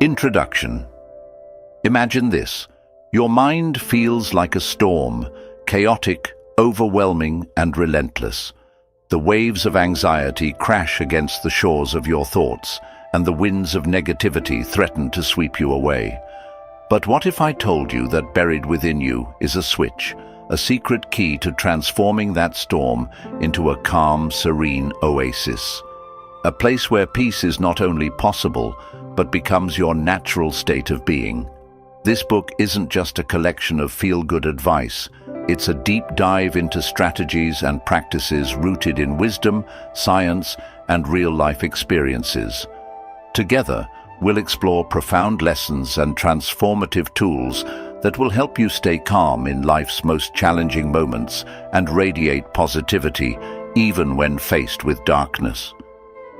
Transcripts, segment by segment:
Introduction. Imagine this. Your mind feels like a storm, chaotic, overwhelming, and relentless. The waves of anxiety crash against the shores of your thoughts, and the winds of negativity threaten to sweep you away. But what if I told you that buried within you is a switch, a secret key to transforming that storm into a calm, serene oasis? A place where peace is not only possible, but becomes your natural state of being. This book isn't just a collection of feel-good advice. It's a deep dive into strategies and practices rooted in wisdom, science, and real-life experiences. Together, we'll explore profound lessons and transformative tools that will help you stay calm in life's most challenging moments and radiate positivity even when faced with darkness.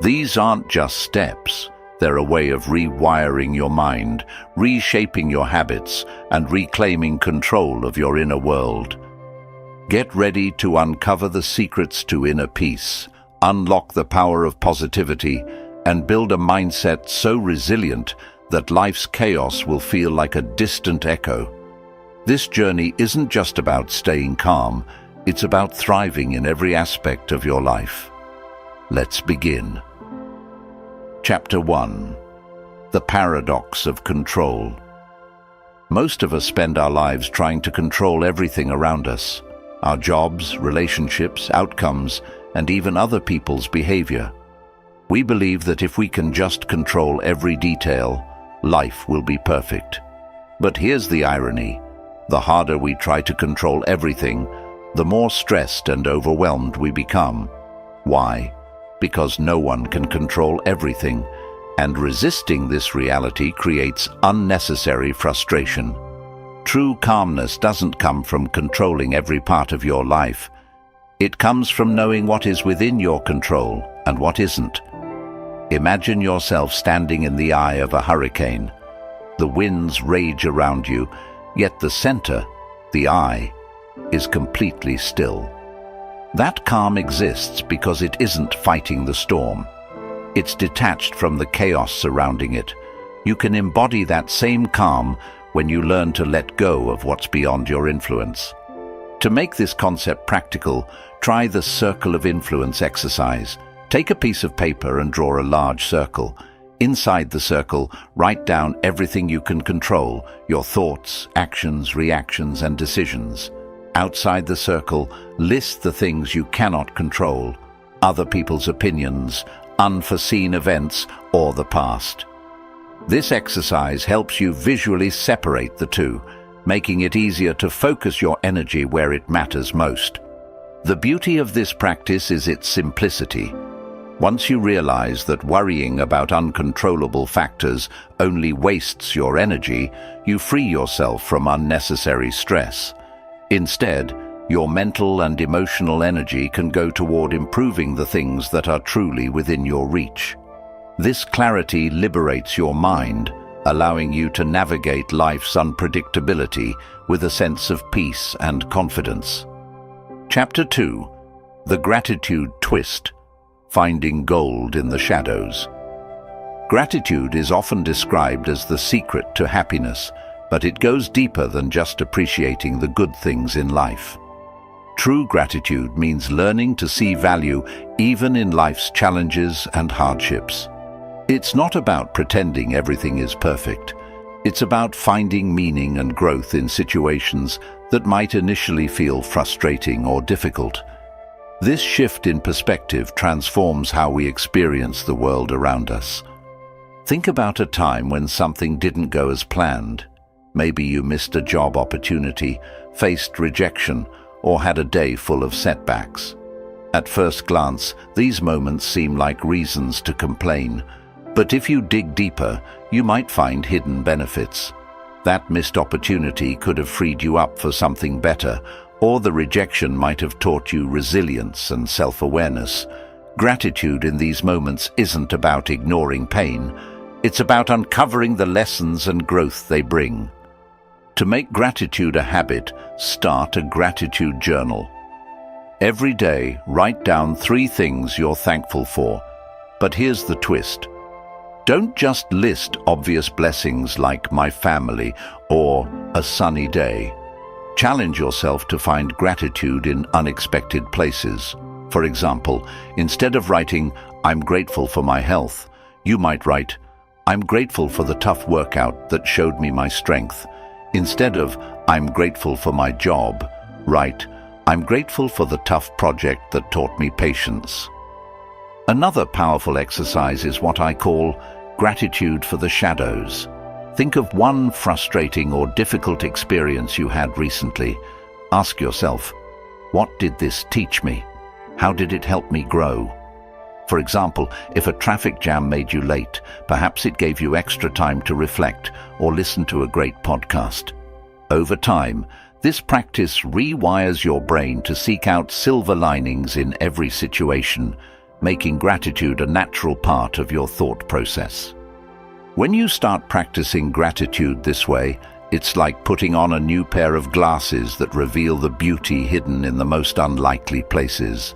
These aren't just steps. They're a way of rewiring your mind, reshaping your habits, and reclaiming control of your inner world. Get ready to uncover the secrets to inner peace, unlock the power of positivity, and build a mindset so resilient that life's chaos will feel like a distant echo. This journey isn't just about staying calm, it's about thriving in every aspect of your life. Let's begin. Chapter 1. The Paradox of Control. Most of us spend our lives trying to control everything around us: our jobs, relationships, outcomes, and even other people's behavior. We believe that if we can just control every detail, life will be perfect. But here's the irony. The harder we try to control everything, the more stressed and overwhelmed we become. Why? Because no one can control everything, and resisting this reality creates unnecessary frustration. True calmness doesn't come from controlling every part of your life. It comes from knowing what is within your control and what isn't. Imagine yourself standing in the eye of a hurricane. The winds rage around you, yet the center, the eye, is completely still. That calm exists because it isn't fighting the storm. It's detached from the chaos surrounding it. You can embody that same calm when you learn to let go of what's beyond your influence. To make this concept practical, try the circle of influence exercise. Take a piece of paper and draw a large circle. Inside the circle, write down everything you can control: your thoughts, actions, reactions, and decisions. Outside the circle, list the things you cannot control: other people's opinions, unforeseen events, or the past. This exercise helps you visually separate the two, making it easier to focus your energy where it matters most. The beauty of this practice is its simplicity. Once you realize that worrying about uncontrollable factors only wastes your energy, you free yourself from unnecessary stress. Instead, your mental and emotional energy can go toward improving the things that are truly within your reach. This clarity liberates your mind, allowing you to navigate life's unpredictability with a sense of peace and confidence. Chapter 2. The Gratitude Twist. Finding Gold in the Shadows. Gratitude is often described as the secret to happiness, but it goes deeper than just appreciating the good things in life. True gratitude means learning to see value even in life's challenges and hardships. It's not about pretending everything is perfect. It's about finding meaning and growth in situations that might initially feel frustrating or difficult. This shift in perspective transforms how we experience the world around us. Think about a time when something didn't go as planned. Maybe you missed a job opportunity, faced rejection, or had a day full of setbacks. At first glance, these moments seem like reasons to complain, but if you dig deeper, you might find hidden benefits. That missed opportunity could have freed you up for something better, or the rejection might have taught you resilience and self-awareness. Gratitude in these moments isn't about ignoring pain. It's about uncovering the lessons and growth they bring. To make gratitude a habit, start a gratitude journal. Every day, write down 3 things you're thankful for. But here's the twist. Don't just list obvious blessings like my family or a sunny day. Challenge yourself to find gratitude in unexpected places. For example, instead of writing, "I'm grateful for my health," you might write, "I'm grateful for the tough workout that showed me my strength." Instead of, "I'm grateful for my job," write, "I'm grateful for the tough project that taught me patience." Another powerful exercise is what I call gratitude for the shadows. Think of one frustrating or difficult experience you had recently. Ask yourself, what did this teach me? How did it help me grow? For example, if a traffic jam made you late, perhaps it gave you extra time to reflect or listen to a great podcast. Over time, this practice rewires your brain to seek out silver linings in every situation, making gratitude a natural part of your thought process. When you start practicing gratitude this way, it's like putting on a new pair of glasses that reveal the beauty hidden in the most unlikely places.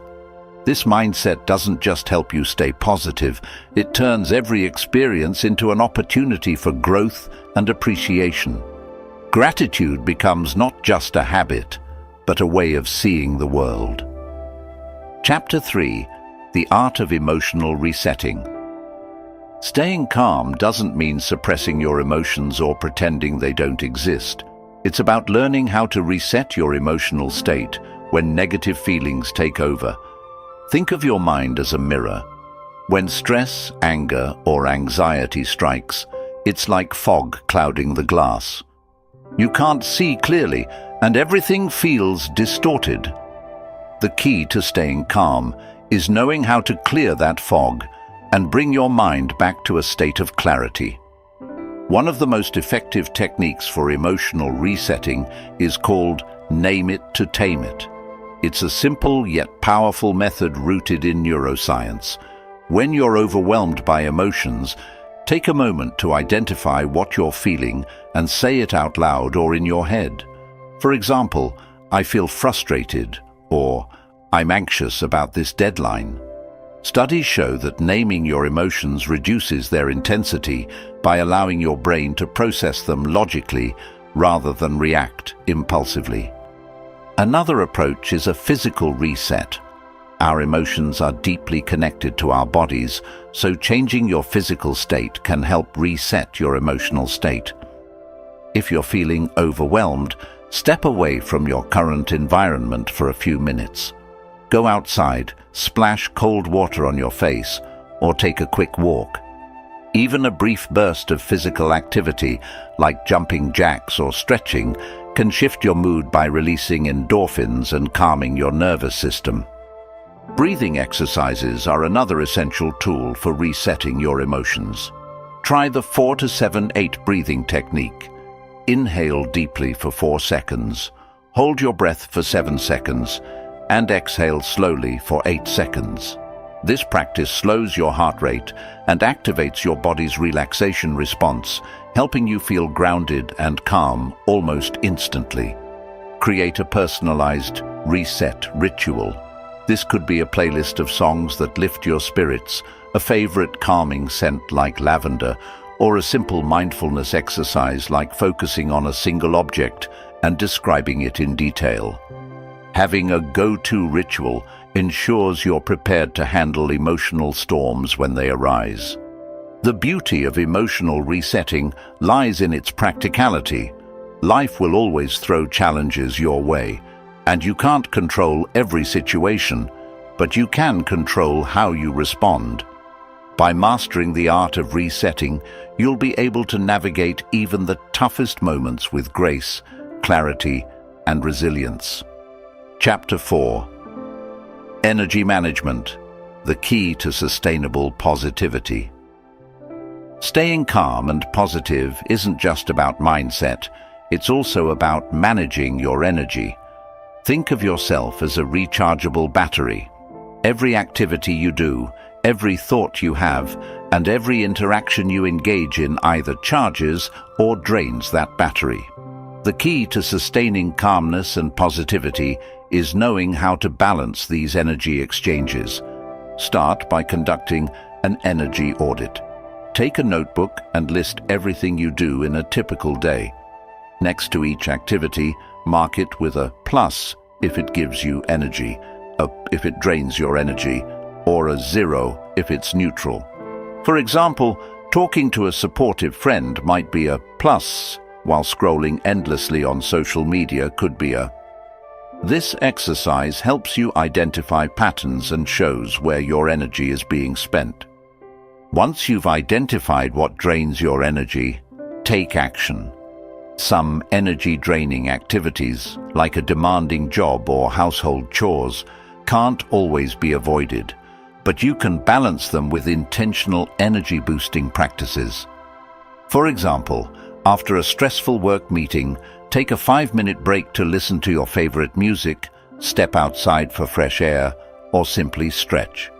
This mindset doesn't just help you stay positive, it turns every experience into an opportunity for growth and appreciation. Gratitude becomes not just a habit, but a way of seeing the world. Chapter 3: The Art of Emotional Resetting. Staying calm doesn't mean suppressing your emotions or pretending they don't exist. It's about learning how to reset your emotional state when negative feelings take over. Think of your mind as a mirror. When stress, anger, or anxiety strikes, it's like fog clouding the glass. You can't see clearly, and everything feels distorted. The key to staying calm is knowing how to clear that fog and bring your mind back to a state of clarity. One of the most effective techniques for emotional resetting is called Name It to Tame It. It's a simple yet powerful method rooted in neuroscience. When you're overwhelmed by emotions, take a moment to identify what you're feeling and say it out loud or in your head. For example, "I feel frustrated," or "I'm anxious about this deadline." Studies show that naming your emotions reduces their intensity by allowing your brain to process them logically rather than react impulsively. Another approach is a physical reset. Our emotions are deeply connected to our bodies, so changing your physical state can help reset your emotional state. If you're feeling overwhelmed, step away from your current environment for a few minutes. Go outside, splash cold water on your face, or take a quick walk. Even a brief burst of physical activity, like jumping jacks or stretching, can shift your mood by releasing endorphins and calming your nervous system. Breathing exercises are another essential tool for resetting your emotions. Try the 4-7-8 breathing technique. Inhale deeply for 4 seconds, hold your breath for 7 seconds, and exhale slowly for 8 seconds. This practice slows your heart rate and activates your body's relaxation response, helping you feel grounded and calm almost instantly. Create a personalized reset ritual. This could be a playlist of songs that lift your spirits, a favorite calming scent like lavender, or a simple mindfulness exercise like focusing on a single object and describing it in detail. Having a go-to ritual ensures you're prepared to handle emotional storms when they arise. The beauty of emotional resetting lies in its practicality. Life will always throw challenges your way, and you can't control every situation, but you can control how you respond. By mastering the art of resetting, you'll be able to navigate even the toughest moments with grace, clarity, and resilience. Chapter 4: Energy Management, the Key to Sustainable Positivity. Staying calm and positive isn't just about mindset, it's also about managing your energy. Think of yourself as a rechargeable battery. Every activity you do, every thought you have, and every interaction you engage in either charges or drains that battery. The key to sustaining calmness and positivity is knowing how to balance these energy exchanges. Start by conducting an energy audit. Take a notebook and list everything you do in a typical day. Next to each activity, mark it with a plus if it gives you energy, if it drains your energy, or a 0 if it's neutral. For example, talking to a supportive friend might be a plus, while scrolling endlessly on social media could be a. This exercise helps you identify patterns and shows where your energy is being spent. Once you've identified what drains your energy, take action. Some energy-draining activities, like a demanding job or household chores, can't always be avoided, but you can balance them with intentional energy-boosting practices. For example, after a stressful work meeting, take a 5-minute break to listen to your favorite music, step outside for fresh air, or simply stretch.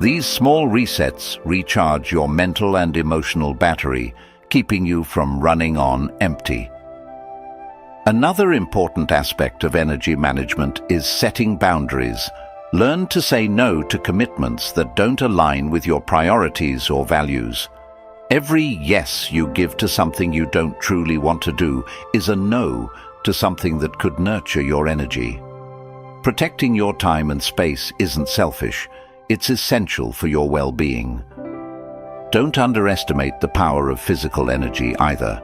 These small resets recharge your mental and emotional battery, keeping you from running on empty. Another important aspect of energy management is setting boundaries. Learn to say no to commitments that don't align with your priorities or values. Every yes you give to something you don't truly want to do is a no to something that could nurture your energy. Protecting your time and space isn't selfish, it's essential for your well-being. Don't underestimate the power of physical energy either.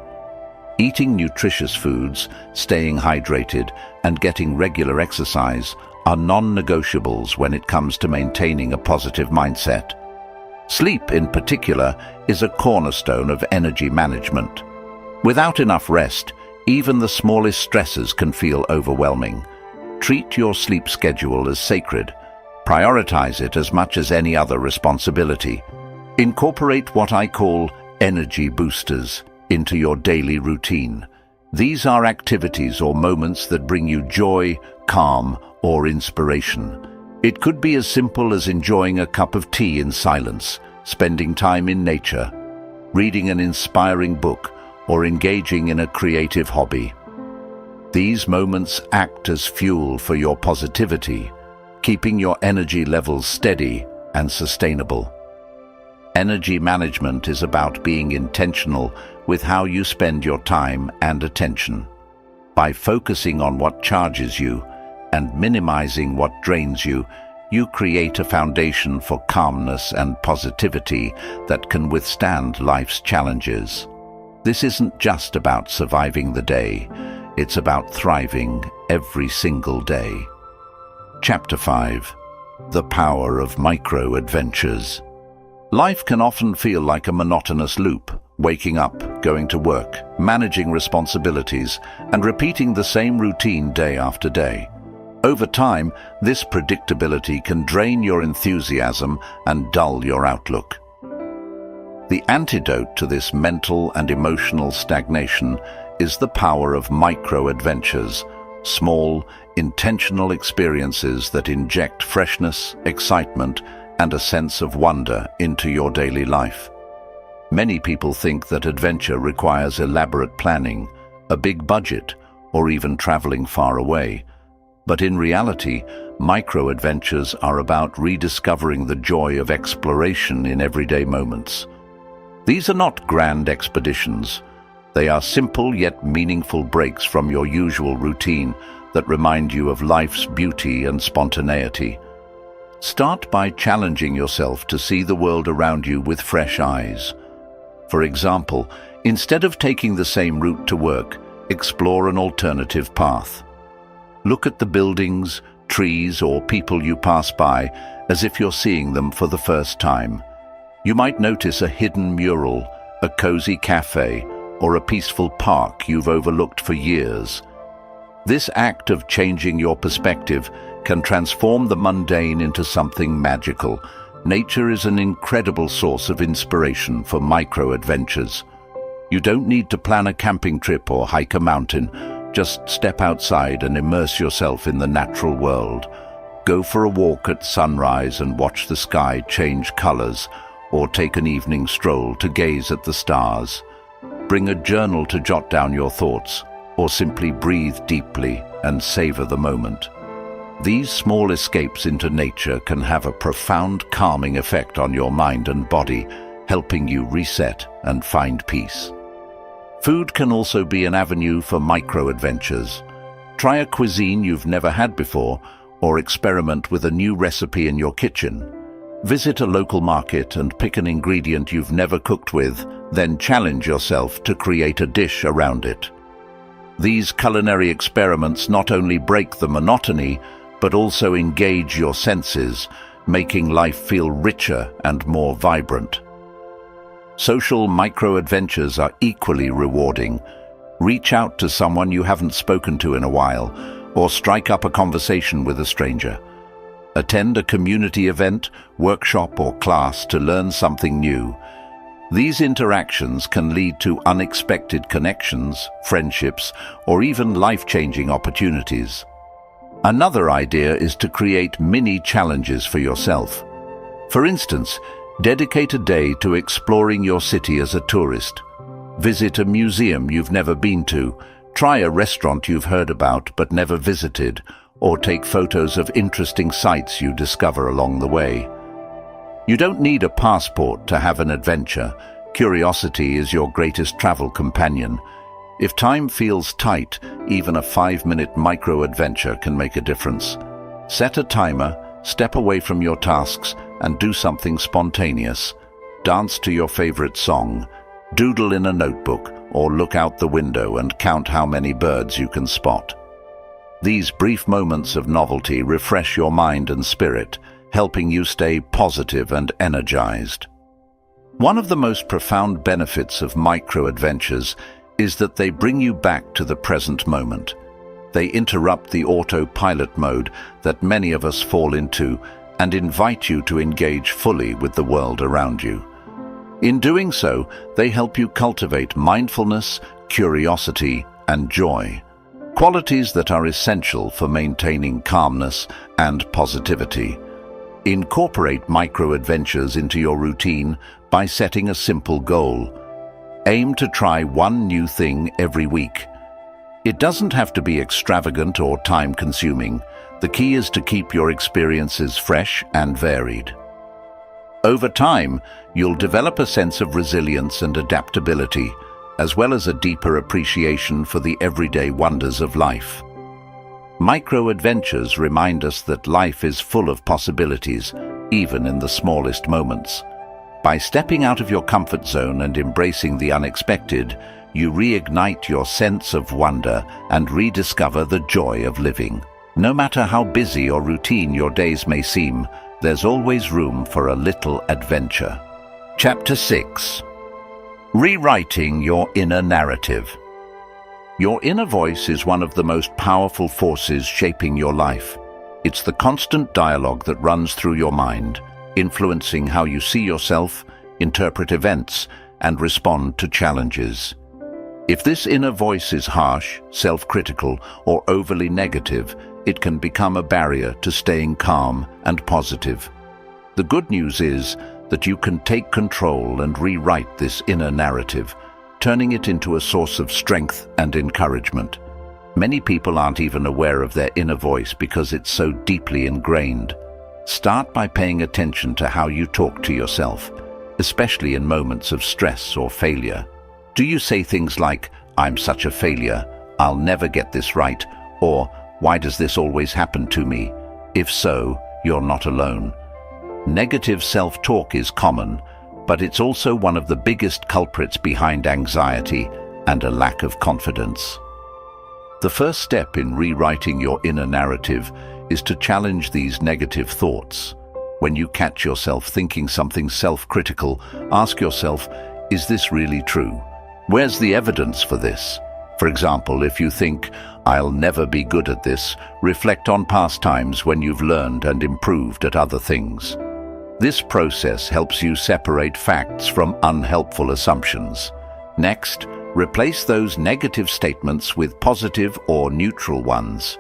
Eating nutritious foods, staying hydrated, and getting regular exercise are non-negotiables when it comes to maintaining a positive mindset. Sleep, in particular, is a cornerstone of energy management. Without enough rest, even the smallest stresses can feel overwhelming. Treat your sleep schedule as sacred. Prioritize it as much as any other responsibility. Incorporate what I call energy boosters into your daily routine. These are activities or moments that bring you joy, calm, or inspiration. It could be as simple as enjoying a cup of tea in silence, spending time in nature, reading an inspiring book, or engaging in a creative hobby. These moments act as fuel for your positivity, keeping your energy levels steady and sustainable. Energy management is about being intentional with how you spend your time and attention. By focusing on what charges you and minimizing what drains you, you create a foundation for calmness and positivity that can withstand life's challenges. This isn't just about surviving the day, it's about thriving every single day. Chapter 5. The Power of Micro-Adventures. Life can often feel like a monotonous loop, waking up, going to work, managing responsibilities, and repeating the same routine day after day. Over time, this predictability can drain your enthusiasm and dull your outlook. The antidote to this mental and emotional stagnation is the power of micro-adventures, small, intentional experiences that inject freshness, excitement, and a sense of wonder into your daily life. Many people think that adventure requires elaborate planning, a big budget, or even traveling far away. But in reality, micro-adventures are about rediscovering the joy of exploration in everyday moments. These are not grand expeditions. They are simple yet meaningful breaks from your usual routine that remind you of life's beauty and spontaneity. Start by challenging yourself to see the world around you with fresh eyes. For example, instead of taking the same route to work, explore an alternative path. Look at the buildings, trees, or people you pass by as if you're seeing them for the first time. You might notice a hidden mural, a cozy cafe, or a peaceful park you've overlooked for years. This act of changing your perspective can transform the mundane into something magical. Nature is an incredible source of inspiration for micro-adventures. You don't need to plan a camping trip or hike a mountain. Just step outside and immerse yourself in the natural world. Go for a walk at sunrise and watch the sky change colors, or take an evening stroll to gaze at the stars. Bring a journal to jot down your thoughts, or simply breathe deeply and savor the moment. These small escapes into nature can have a profound calming effect on your mind and body, helping you reset and find peace. Food can also be an avenue for micro-adventures. Try a cuisine you've never had before, or experiment with a new recipe in your kitchen. Visit a local market and pick an ingredient you've never cooked with, then challenge yourself to create a dish around it. These culinary experiments not only break the monotony, but also engage your senses, making life feel richer and more vibrant. Social micro-adventures are equally rewarding. Reach out to someone you haven't spoken to in a while, or strike up a conversation with a stranger. Attend a community event, workshop, or class to learn something new. These interactions can lead to unexpected connections, friendships, or even life-changing opportunities. Another idea is to create mini challenges for yourself. For instance, dedicate a day to exploring your city as a tourist. Visit a museum you've never been to, try a restaurant you've heard about but never visited, or take photos of interesting sights you discover along the way. You don't need a passport to have an adventure. Curiosity is your greatest travel companion. If time feels tight, even a 5-minute micro-adventure can make a difference. Set a timer, step away from your tasks, and do something spontaneous. Dance to your favorite song, doodle in a notebook, or look out the window and count how many birds you can spot. These brief moments of novelty refresh your mind and spirit, helping you stay positive and energized. One of the most profound benefits of micro-adventures is that they bring you back to the present moment. They interrupt the autopilot mode that many of us fall into and invite you to engage fully with the world around you. In doing so, they help you cultivate mindfulness, curiosity, and joy, qualities that are essential for maintaining calmness and positivity. Incorporate micro-adventures into your routine by setting a simple goal. Aim to try one new thing every week. It doesn't have to be extravagant or time-consuming. The key is to keep your experiences fresh and varied. Over time, you'll develop a sense of resilience and adaptability, as well as a deeper appreciation for the everyday wonders of life. Micro-adventures remind us that life is full of possibilities, even in the smallest moments. By stepping out of your comfort zone and embracing the unexpected, you reignite your sense of wonder and rediscover the joy of living. No matter how busy or routine your days may seem, there's always room for a little adventure. Chapter 6. Rewriting your inner narrative. Your inner voice is one of the most powerful forces shaping your life. It's the constant dialogue that runs through your mind, influencing how you see yourself, interpret events, and respond to challenges. If this inner voice is harsh, self-critical, or overly negative, it can become a barrier to staying calm and positive. The good news is that you can take control and rewrite this inner narrative, turning it into a source of strength and encouragement. Many people aren't even aware of their inner voice because it's so deeply ingrained. Start by paying attention to how you talk to yourself, especially in moments of stress or failure. Do you say things like, "I'm such a failure, I'll never get this right," or "Why does this always happen to me?" If so, you're not alone. Negative self-talk is common, but it's also one of the biggest culprits behind anxiety and a lack of confidence. The first step in rewriting your inner narrative is to challenge these negative thoughts. When you catch yourself thinking something self-critical, ask yourself, is this really true? Where's the evidence for this? For example, if you think, "I'll never be good at this," reflect on past times when you've learned and improved at other things. This process helps you separate facts from unhelpful assumptions. Next, replace those negative statements with positive or neutral ones.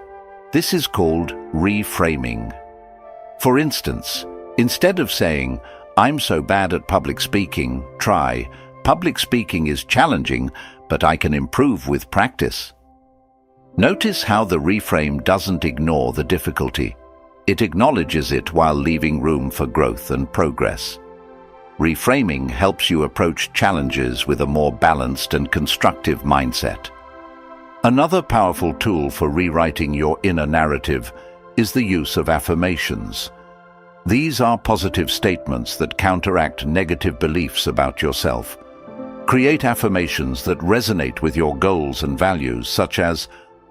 This is called reframing. For instance, instead of saying, "I'm so bad at public speaking," try, "Public speaking is challenging, but I can improve with practice." Notice how the reframe doesn't ignore the difficulty. It acknowledges it while leaving room for growth and progress. Reframing helps you approach challenges with a more balanced and constructive mindset. Another powerful tool for rewriting your inner narrative is the use of affirmations. These are positive statements that counteract negative beliefs about yourself. Create affirmations that resonate with your goals and values, such as,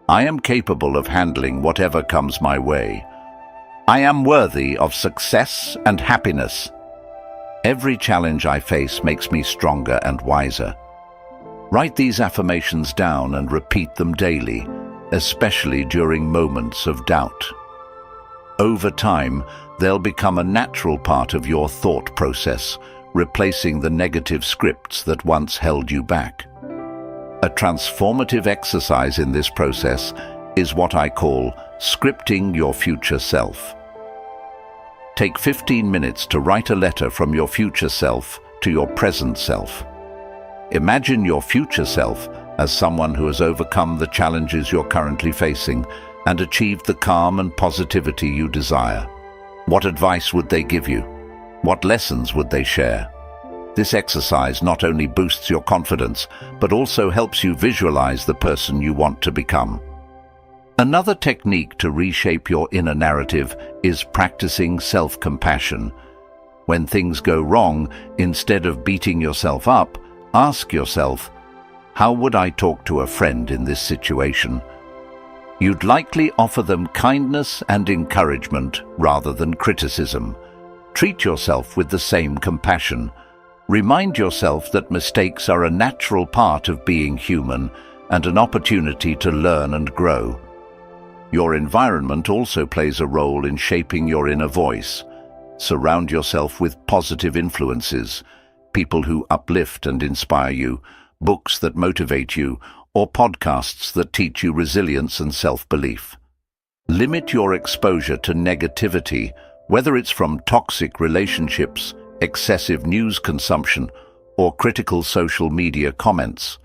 "I am capable of handling whatever comes my way. I am worthy of success and happiness. Every challenge I face makes me stronger and wiser." Write these affirmations down and repeat them daily, especially during moments of doubt. Over time, they'll become a natural part of your thought process, replacing the negative scripts that once held you back. A transformative exercise in this process is what I call scripting your future self. Take 15 minutes to write a letter from your future self to your present self. Imagine your future self as someone who has overcome the challenges you're currently facing and achieved the calm and positivity you desire. What advice would they give you? What lessons would they share? This exercise not only boosts your confidence, but also helps you visualize the person you want to become. Another technique to reshape your inner narrative is practicing self-compassion. When things go wrong, instead of beating yourself up, ask yourself, how would I talk to a friend in this situation? You'd likely offer them kindness and encouragement rather than criticism. Treat yourself with the same compassion. Remind yourself that mistakes are a natural part of being human and an opportunity to learn and grow. Your environment also plays a role in shaping your inner voice. Surround yourself with positive influences, people who uplift and inspire you, books that motivate you, or podcasts that teach you resilience and self-belief. Limit your exposure to negativity, whether it's from toxic relationships, excessive news consumption, or critical social media comments.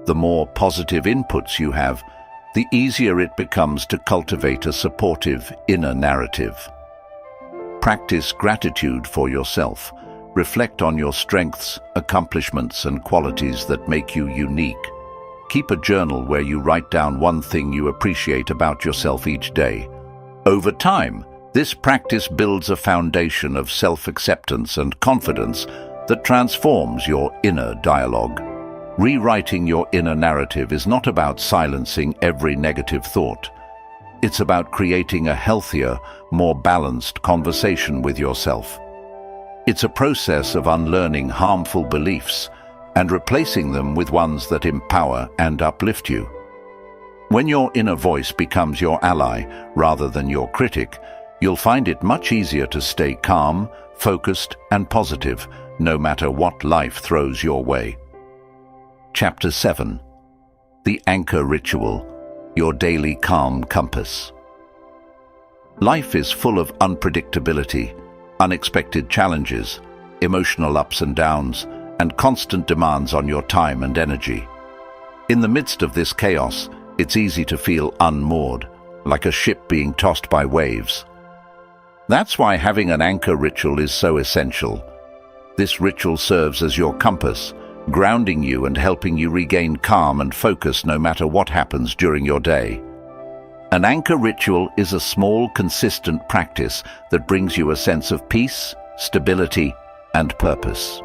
The more positive inputs you have, the easier it becomes to cultivate a supportive inner narrative. Practice gratitude for yourself. Reflect on your strengths, accomplishments, and qualities that make you unique. Keep a journal where you write down one thing you appreciate about yourself each day. Over time, this practice builds a foundation of self-acceptance and confidence that transforms your inner dialogue. Rewriting your inner narrative is not about silencing every negative thought. It's about creating a healthier, more balanced conversation with yourself. It's a process of unlearning harmful beliefs and replacing them with ones that empower and uplift you. When your inner voice becomes your ally rather than your critic, you'll find it much easier to stay calm, focused, and positive, no matter what life throws your way. Chapter 7. The Anchor Ritual, your daily calm compass. Life is full of unpredictability, unexpected challenges, emotional ups and downs, and constant demands on your time and energy. In the midst of this chaos, it's easy to feel unmoored, like a ship being tossed by waves. That's why having an anchor ritual is so essential. This ritual serves as your compass, grounding you and helping you regain calm and focus no matter what happens during your day. An anchor ritual is a small, consistent practice that brings you a sense of peace, stability, and purpose.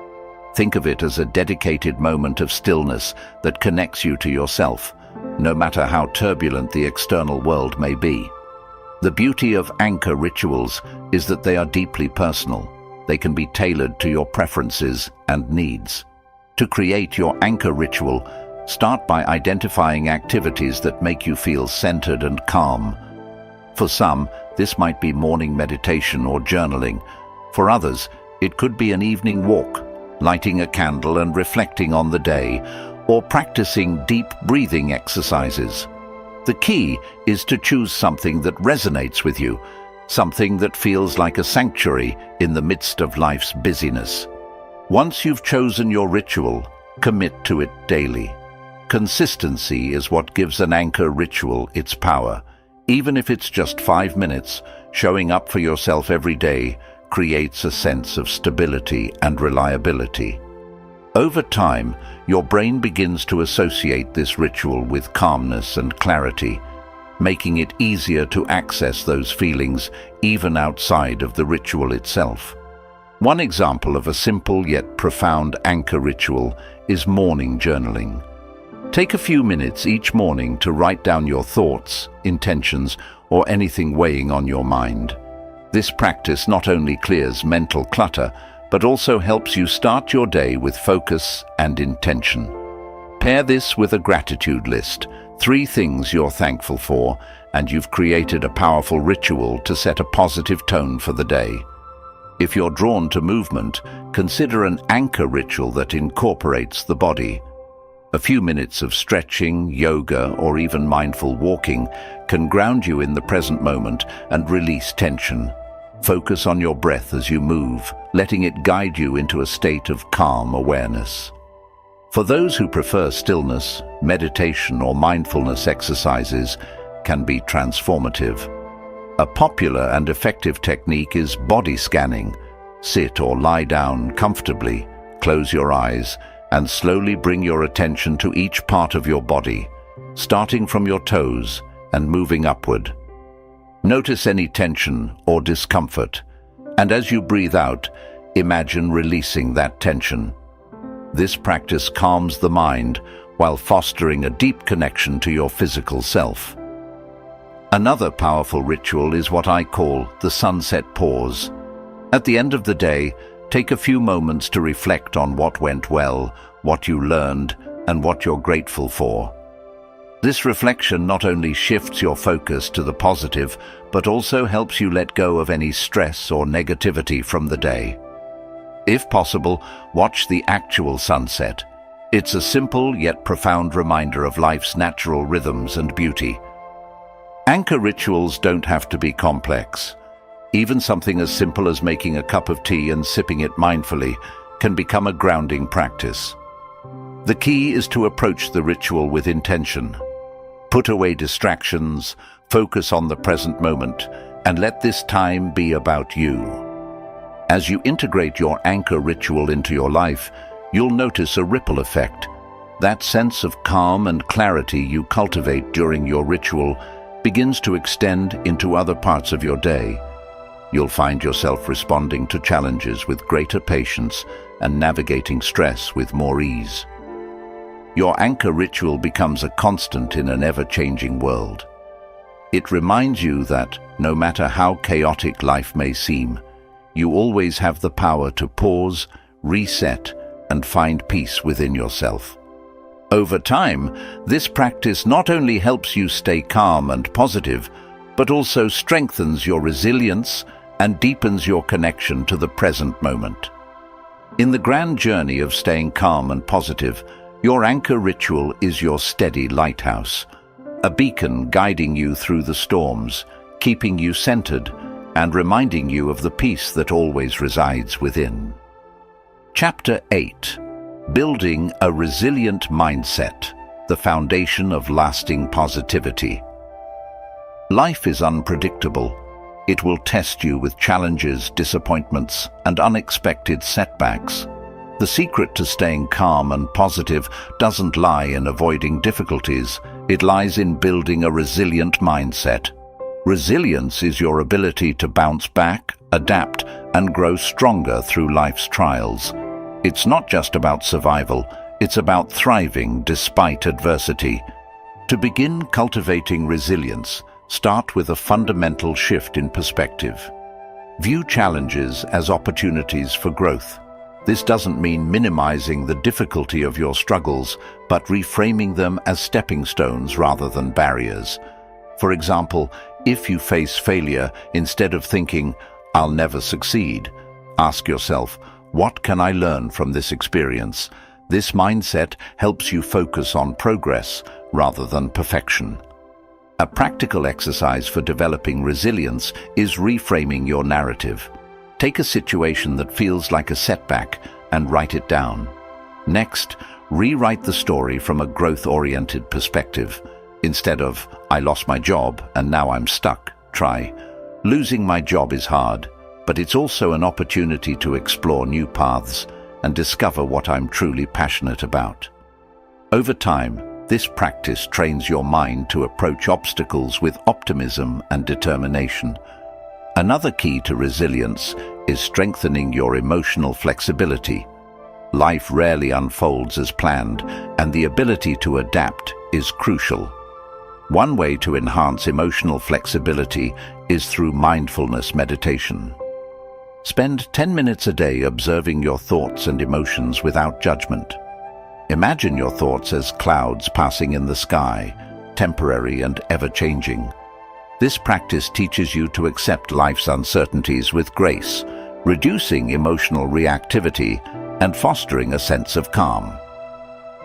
Think of it as a dedicated moment of stillness that connects you to yourself, no matter how turbulent the external world may be. The beauty of anchor rituals is that they are deeply personal. They can be tailored to your preferences and needs. To create your anchor ritual, start by identifying activities that make you feel centered and calm. For some, this might be morning meditation or journaling. For others, it could be an evening walk, lighting a candle and reflecting on the day, or practicing deep breathing exercises. The key is to choose something that resonates with you, something that feels like a sanctuary in the midst of life's busyness. Once you've chosen your ritual, commit to it daily. Consistency is what gives an anchor ritual its power. Even if it's just 5 minutes, showing up for yourself every day creates a sense of stability and reliability. Over time, your brain begins to associate this ritual with calmness and clarity, making it easier to access those feelings even outside of the ritual itself. One example of a simple yet profound anchor ritual is morning journaling. Take a few minutes each morning to write down your thoughts, intentions, or anything weighing on your mind. This practice not only clears mental clutter, but also helps you start your day with focus and intention. Pair this with a gratitude list, 3 things you're thankful for, and you've created a powerful ritual to set a positive tone for the day. If you're drawn to movement, consider an anchor ritual that incorporates the body. A few minutes of stretching, yoga, or even mindful walking can ground you in the present moment and release tension. Focus on your breath as you move, letting it guide you into a state of calm awareness. For those who prefer stillness, meditation or mindfulness exercises can be transformative. A popular and effective technique is body scanning. Sit or lie down comfortably, close your eyes, and slowly bring your attention to each part of your body, starting from your toes and moving upward. Notice any tension or discomfort, and as you breathe out, imagine releasing that tension. This practice calms the mind while fostering a deep connection to your physical self. Another powerful ritual is what I call the sunset pause. At the end of the day, take a few moments to reflect on what went well, what you learned, and what you're grateful for. This reflection not only shifts your focus to the positive, but also helps you let go of any stress or negativity from the day. If possible, watch the actual sunset. It's a simple yet profound reminder of life's natural rhythms and beauty. Anchor rituals don't have to be complex. Even something as simple as making a cup of tea and sipping it mindfully can become a grounding practice. The key is to approach the ritual with intention. Put away distractions, focus on the present moment, and let this time be about you. As you integrate your anchor ritual into your life, you'll notice a ripple effect. That sense of calm and clarity you cultivate during your ritual begins to extend into other parts of your day. You'll find yourself responding to challenges with greater patience and navigating stress with more ease. Your anchor ritual becomes a constant in an ever-changing world. It reminds you that, no matter how chaotic life may seem, you always have the power to pause, reset, and find peace within yourself. Over time, this practice not only helps you stay calm and positive, but also strengthens your resilience and deepens your connection to the present moment. In the grand journey of staying calm and positive, your anchor ritual is your steady lighthouse, a beacon guiding you through the storms, keeping you centered, and reminding you of the peace that always resides within. Chapter 8. Building a Resilient Mindset, the Foundation of Lasting Positivity. Life is unpredictable. It will test you with challenges, disappointments, and unexpected setbacks. The secret to staying calm and positive doesn't lie in avoiding difficulties. It lies in building a resilient mindset. Resilience is your ability to bounce back, adapt, and grow stronger through life's trials. It's not just about survival, it's about thriving despite adversity. To begin cultivating resilience, start with a fundamental shift in perspective. View challenges as opportunities for growth. This doesn't mean minimizing the difficulty of your struggles, but reframing them as stepping stones rather than barriers. For example, if you face failure, instead of thinking, "I'll never succeed," ask yourself, "What can I learn from this experience?" This mindset helps you focus on progress rather than perfection. A practical exercise for developing resilience is reframing your narrative. Take a situation that feels like a setback and write it down. Next, rewrite the story from a growth-oriented perspective. Instead of, "I lost my job and now I'm stuck," try, "Losing my job is hard. but it's also an opportunity to explore new paths and discover what I'm truly passionate about. Over time, this practice trains your mind to approach obstacles with optimism and determination. Another key to resilience is strengthening your emotional flexibility. Life rarely unfolds as planned, and the ability to adapt is crucial. One way to enhance emotional flexibility is through mindfulness meditation. Spend 10 minutes a day observing your thoughts and emotions without judgment. Imagine your thoughts as clouds passing in the sky, temporary and ever-changing. This practice teaches you to accept life's uncertainties with grace, reducing emotional reactivity and fostering a sense of calm.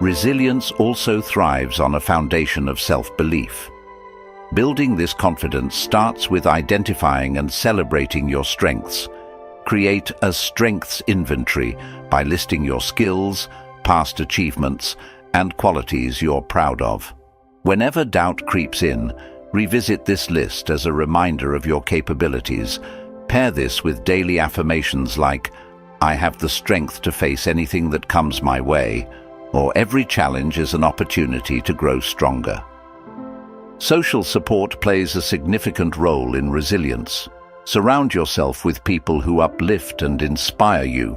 Resilience also thrives on a foundation of self-belief. Building this confidence starts with identifying and celebrating your strengths. Create a strengths inventory by listing your skills, past achievements, and qualities you're proud of. Whenever doubt creeps in, revisit this list as a reminder of your capabilities. Pair this with daily affirmations like, "I have the strength to face anything that comes my way," or "Every challenge is an opportunity to grow stronger." Social support plays a significant role in resilience. Surround yourself with people who uplift and inspire you.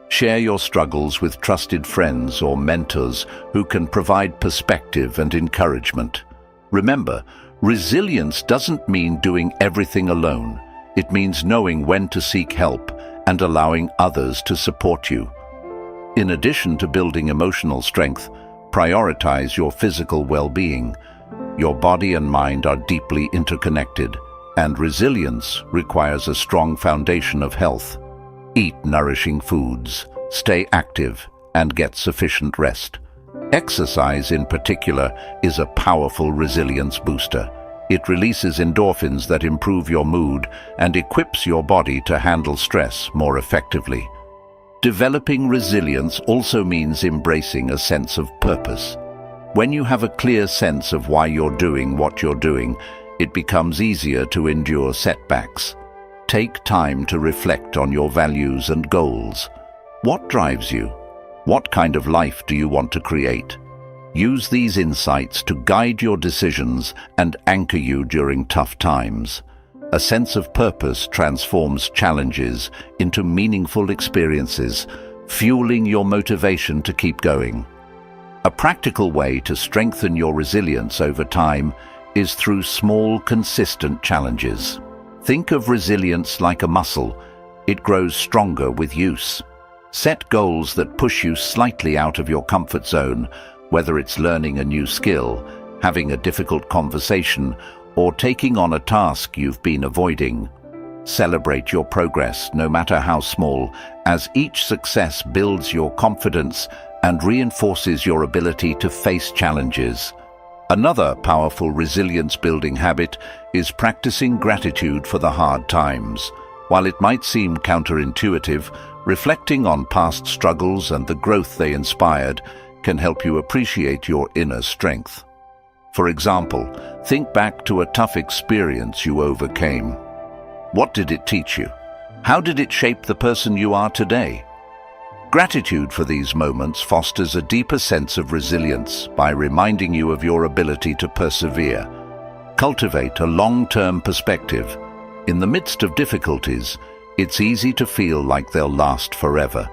Share your struggles with trusted friends or mentors who can provide perspective and encouragement. Remember, resilience doesn't mean doing everything alone. It means knowing when to seek help and allowing others to support you. In addition to building emotional strength, prioritize your physical well-being. Your body and mind are deeply interconnected, and resilience requires a strong foundation of health. Eat nourishing foods, stay active, and get sufficient rest. Exercise, in particular, is a powerful resilience booster. It releases endorphins that improve your mood and equips your body to handle stress more effectively. Developing resilience also means embracing a sense of purpose. When you have a clear sense of why you're doing what you're doing, it becomes easier to endure setbacks. Take time to reflect on your values and goals. What drives you? What kind of life do you want to create? Use these insights to guide your decisions and anchor you during tough times. A sense of purpose transforms challenges into meaningful experiences, fueling your motivation to keep going. A practical way to strengthen your resilience over time is through small, consistent challenges. Think of resilience like a muscle. It grows stronger with use. Set goals that push you slightly out of your comfort zone, whether it's learning a new skill, having a difficult conversation, or taking on a task you've been avoiding. Celebrate your progress, no matter how small, as each success builds your confidence and reinforces your ability to face challenges. Another powerful resilience-building habit is practicing gratitude for the hard times. While it might seem counterintuitive, reflecting on past struggles and the growth they inspired can help you appreciate your inner strength. For example, think back to a tough experience you overcame. What did it teach you? How did it shape the person you are today? Gratitude for these moments fosters a deeper sense of resilience by reminding you of your ability to persevere. Cultivate a long-term perspective. In the midst of difficulties, it's easy to feel like they'll last forever.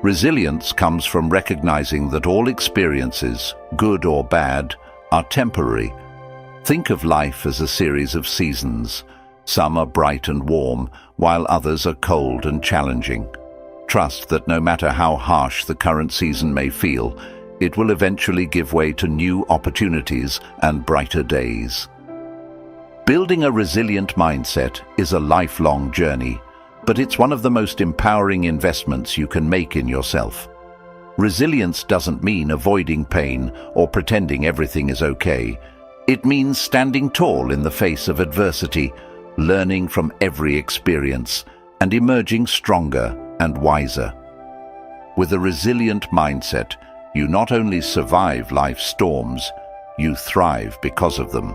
Resilience comes from recognizing that all experiences, good or bad, are temporary. Think of life as a series of seasons. Some are bright and warm, while others are cold and challenging. Trust that no matter how harsh the current season may feel, it will eventually give way to new opportunities and brighter days. Building a resilient mindset is a lifelong journey, but it's one of the most empowering investments you can make in yourself. Resilience doesn't mean avoiding pain or pretending everything is okay. It means standing tall in the face of adversity, learning from every experience, and emerging stronger and wiser. With a resilient mindset, you not only survive life's storms, you thrive because of them.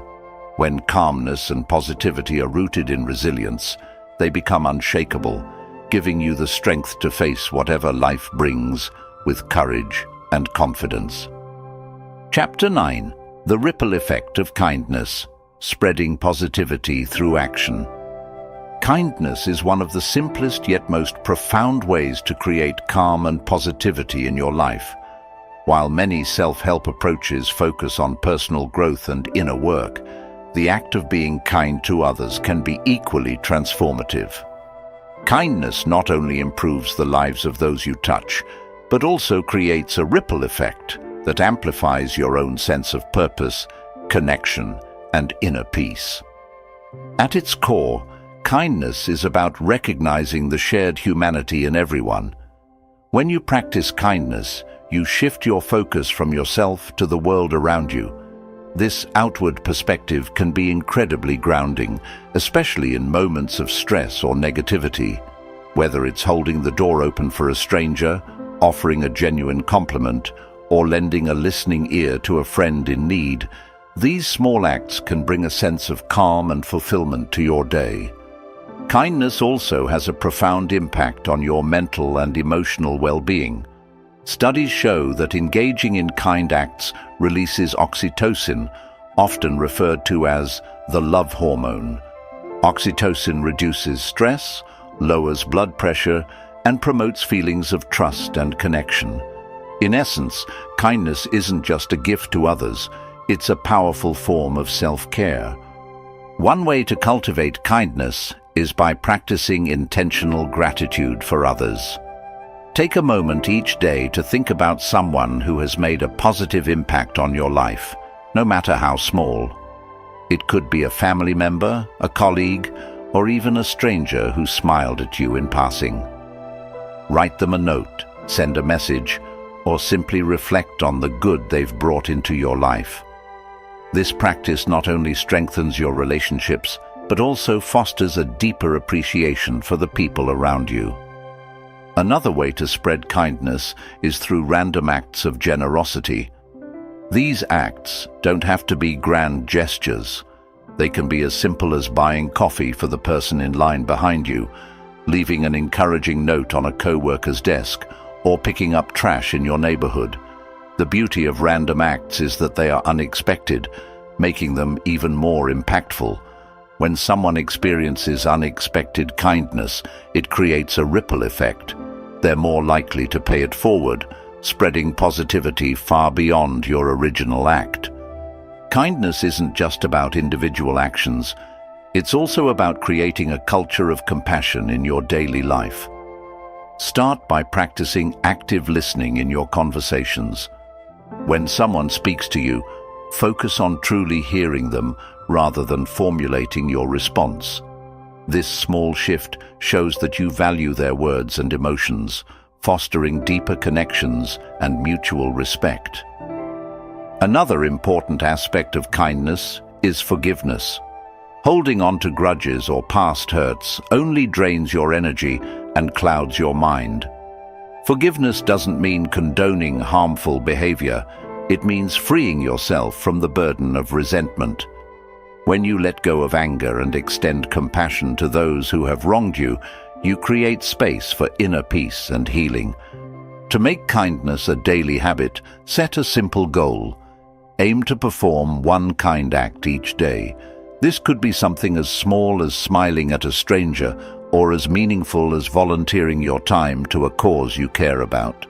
When calmness and positivity are rooted in resilience, they become unshakable, giving you the strength to face whatever life brings with courage and confidence. Chapter 9. The Ripple Effect of Kindness, Spreading Positivity Through Action. Kindness is one of the simplest yet most profound ways to create calm and positivity in your life. While many self-help approaches focus on personal growth and inner work, the act of being kind to others can be equally transformative. Kindness not only improves the lives of those you touch, but also creates a ripple effect that amplifies your own sense of purpose, connection, and inner peace. At its core, kindness is about recognizing the shared humanity in everyone. When you practice kindness, you shift your focus from yourself to the world around you. This outward perspective can be incredibly grounding, especially in moments of stress or negativity. Whether it's holding the door open for a stranger, offering a genuine compliment, or lending a listening ear to a friend in need, these small acts can bring a sense of calm and fulfillment to your day. Kindness also has a profound impact on your mental and emotional well-being. Studies show that engaging in kind acts releases oxytocin, often referred to as the love hormone. Oxytocin reduces stress, lowers blood pressure, and promotes feelings of trust and connection. In essence, kindness isn't just a gift to others, it's a powerful form of self-care. One way to cultivate kindness is by practicing intentional gratitude for others. Take a moment each day to think about someone who has made a positive impact on your life, no matter how small. It could be a family member, a colleague, or even a stranger who smiled at you in passing. Write them a note, send a message, or simply reflect on the good they've brought into your life. This practice not only strengthens your relationships, but also fosters a deeper appreciation for the people around you. Another way to spread kindness is through random acts of generosity. These acts don't have to be grand gestures. They can be as simple as buying coffee for the person in line behind you, leaving an encouraging note on a co-worker's desk, or picking up trash in your neighborhood. The beauty of random acts is that they are unexpected, making them even more impactful. When someone experiences unexpected kindness, it creates a ripple effect. They're more likely to pay it forward, spreading positivity far beyond your original act. Kindness isn't just about individual actions. It's also about creating a culture of compassion in your daily life. Start by practicing active listening in your conversations. When someone speaks to you, focus on truly hearing them rather than formulating your response. This small shift shows that you value their words and emotions, fostering deeper connections and mutual respect. Another important aspect of kindness is forgiveness. Holding on to grudges or past hurts only drains your energy and clouds your mind. Forgiveness doesn't mean condoning harmful behavior. It means freeing yourself from the burden of resentment. When you let go of anger and extend compassion to those who have wronged you, you create space for inner peace and healing. To make kindness a daily habit, set a simple goal. Aim to perform one kind act each day. This could be something as small as smiling at a stranger or as meaningful as volunteering your time to a cause you care about.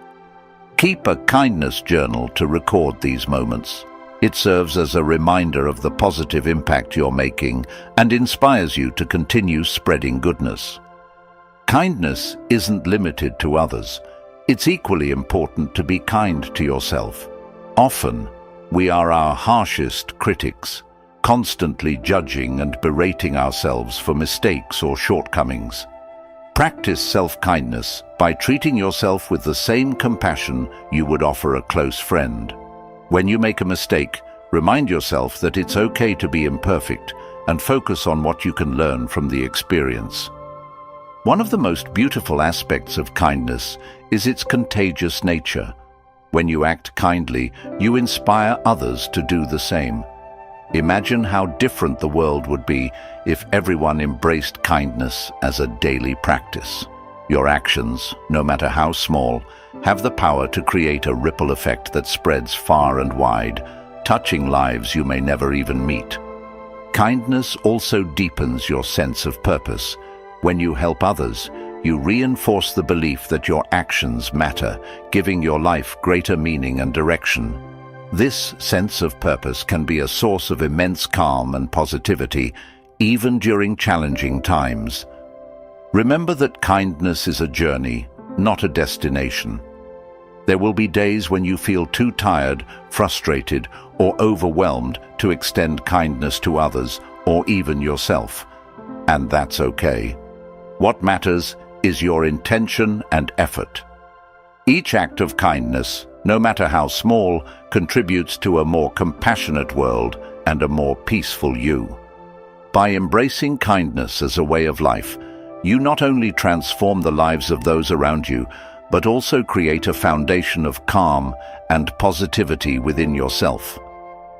Keep a kindness journal to record these moments. It serves as a reminder of the positive impact you're making and inspires you to continue spreading goodness. Kindness isn't limited to others. It's equally important to be kind to yourself. Often, we are our harshest critics, constantly judging and berating ourselves for mistakes or shortcomings. Practice self-kindness by treating yourself with the same compassion you would offer a close friend. When you make a mistake, remind yourself that it's okay to be imperfect and focus on what you can learn from the experience. One of the most beautiful aspects of kindness is its contagious nature. When you act kindly, you inspire others to do the same. Imagine how different the world would be if everyone embraced kindness as a daily practice. Your actions, no matter how small, have the power to create a ripple effect that spreads far and wide, touching lives you may never even meet. Kindness also deepens your sense of purpose. When you help others, you reinforce the belief that your actions matter, giving your life greater meaning and direction. This sense of purpose can be a source of immense calm and positivity, even during challenging times. Remember that kindness is a journey, not a destination. There will be days when you feel too tired, frustrated, or overwhelmed to extend kindness to others or even yourself. And that's okay. What matters is your intention and effort. Each act of kindness, no matter how small, contributes to a more compassionate world and a more peaceful you. By embracing kindness as a way of life, you not only transform the lives of those around you, but also create a foundation of calm and positivity within yourself.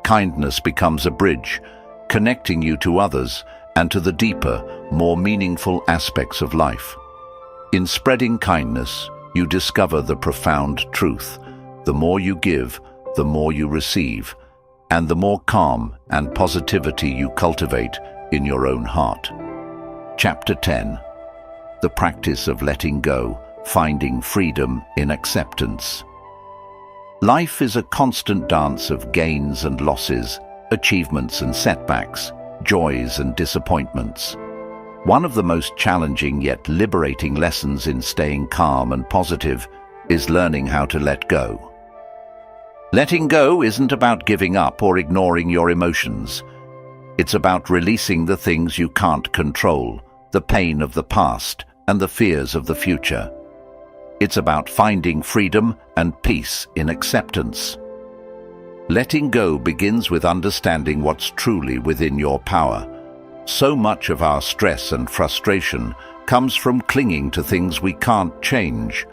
Kindness becomes a bridge, connecting you to others and to the deeper, more meaningful aspects of life. In spreading kindness, you discover the profound truth. The more you give, the more you receive, and the more calm and positivity you cultivate in your own heart. Chapter 10. The Practice of Letting Go, Finding Freedom in Acceptance. Life is a constant dance of gains and losses, achievements and setbacks, joys and disappointments. One of the most challenging yet liberating lessons in staying calm and positive is learning how to let go. Letting go isn't about giving up or ignoring your emotions. It's about releasing the things you can't control, the pain of the past and the fears of the future. It's about finding freedom and peace in acceptance. Letting go begins with understanding what's truly within your power. So much of our stress and frustration comes from clinging to things we can't change,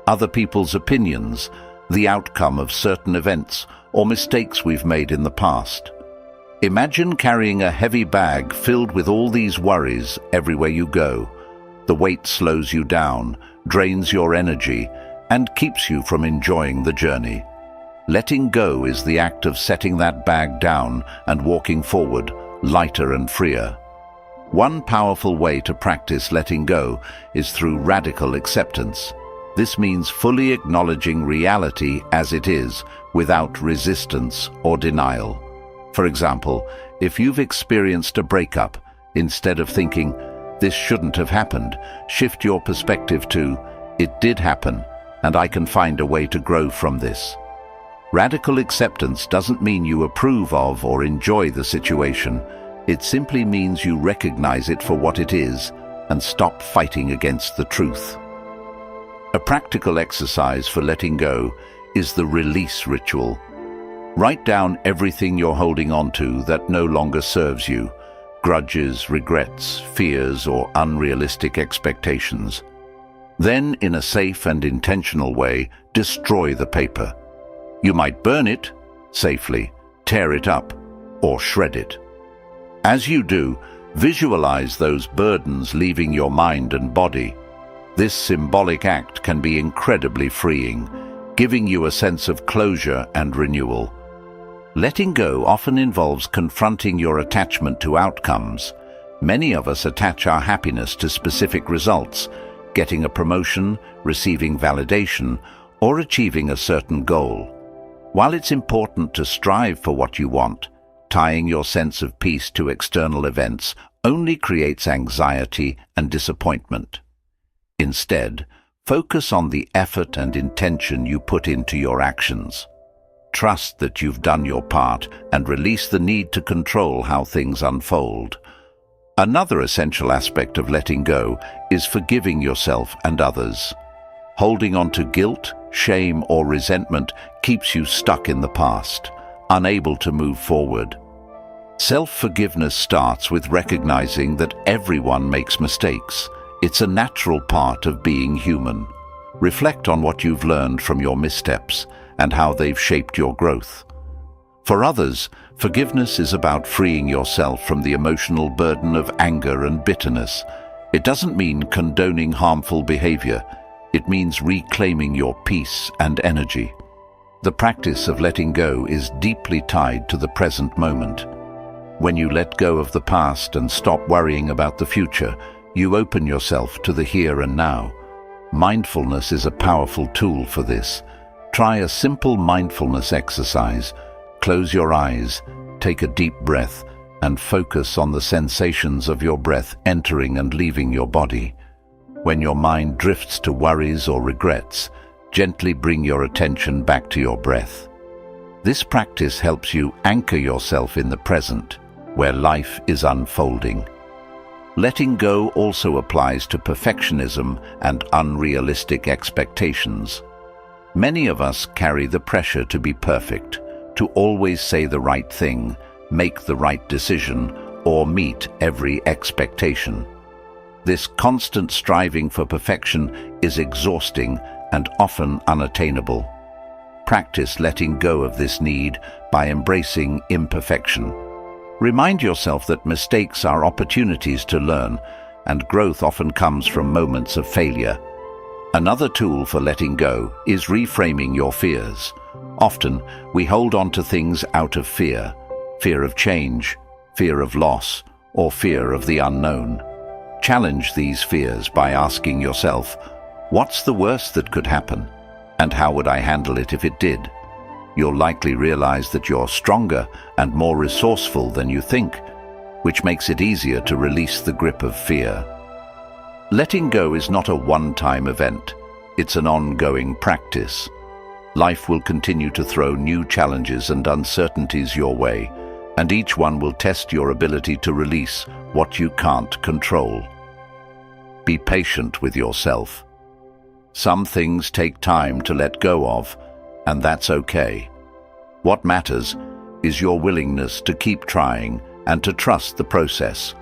other people's opinions, the outcome of certain events, or mistakes we've made in the past. Imagine carrying a heavy bag filled with all these worries everywhere you go. The weight slows you down, drains your energy, and keeps you from enjoying the journey. Letting go is the act of setting that bag down and walking forward, lighter and freer. One powerful way to practice letting go is through radical acceptance. This means fully acknowledging reality as it is, without resistance or denial. For example, if you've experienced a breakup, instead of thinking, "This shouldn't have happened," shift your perspective to, "It did happen, and I can find a way to grow from this." Radical acceptance doesn't mean you approve of or enjoy the situation. It simply means you recognize it for what it is and stop fighting against the truth. A practical exercise for letting go is the release ritual. Write down everything you're holding on to that no longer serves you: grudges, regrets, fears, or unrealistic expectations. Then, in a safe and intentional way, destroy the paper. You might burn it safely, tear it up, or shred it. As you do, visualize those burdens leaving your mind and body. This symbolic act can be incredibly freeing, giving you a sense of closure and renewal. Letting go often involves confronting your attachment to outcomes. Many of us attach our happiness to specific results, getting a promotion, receiving validation, or achieving a certain goal. While it's important to strive for what you want, tying your sense of peace to external events only creates anxiety and disappointment. Instead, focus on the effort and intention you put into your actions. Trust that you've done your part and release the need to control how things unfold. Another essential aspect of letting go is forgiving yourself and others. Holding on to guilt, shame, or resentment keeps you stuck in the past, unable to move forward. Self-forgiveness starts with recognizing that everyone makes mistakes. It's a natural part of being human. Reflect on what you've learned from your missteps and how they've shaped your growth. For others, forgiveness is about freeing yourself from the emotional burden of anger and bitterness. It doesn't mean condoning harmful behavior. It means reclaiming your peace and energy. The practice of letting go is deeply tied to the present moment. When you let go of the past and stop worrying about the future, you open yourself to the here and now. Mindfulness is a powerful tool for this. Try a simple mindfulness exercise. Close your eyes, take a deep breath, and focus on the sensations of your breath entering and leaving your body. When your mind drifts to worries or regrets, gently bring your attention back to your breath. This practice helps you anchor yourself in the present, where life is unfolding. Letting go also applies to perfectionism and unrealistic expectations. Many of us carry the pressure to be perfect, to always say the right thing, make the right decision, or meet every expectation. This constant striving for perfection is exhausting and often unattainable. Practice letting go of this need by embracing imperfection. Remind yourself that mistakes are opportunities to learn, and growth often comes from moments of failure. Another tool for letting go is reframing your fears. Often, we hold on to things out of fear of change, fear of loss, or fear of the unknown. Challenge these fears by asking yourself, what's the worst that could happen? And how would I handle it if it did? You'll likely realize that you're stronger and more resourceful than you think, which makes it easier to release the grip of fear. Letting go is not a one-time event. It's an ongoing practice. Life will continue to throw new challenges and uncertainties your way, and each one will test your ability to release what you can't control. Be patient with yourself. Some things take time to let go of, and that's okay. What matters is your willingness to keep trying and to trust the process.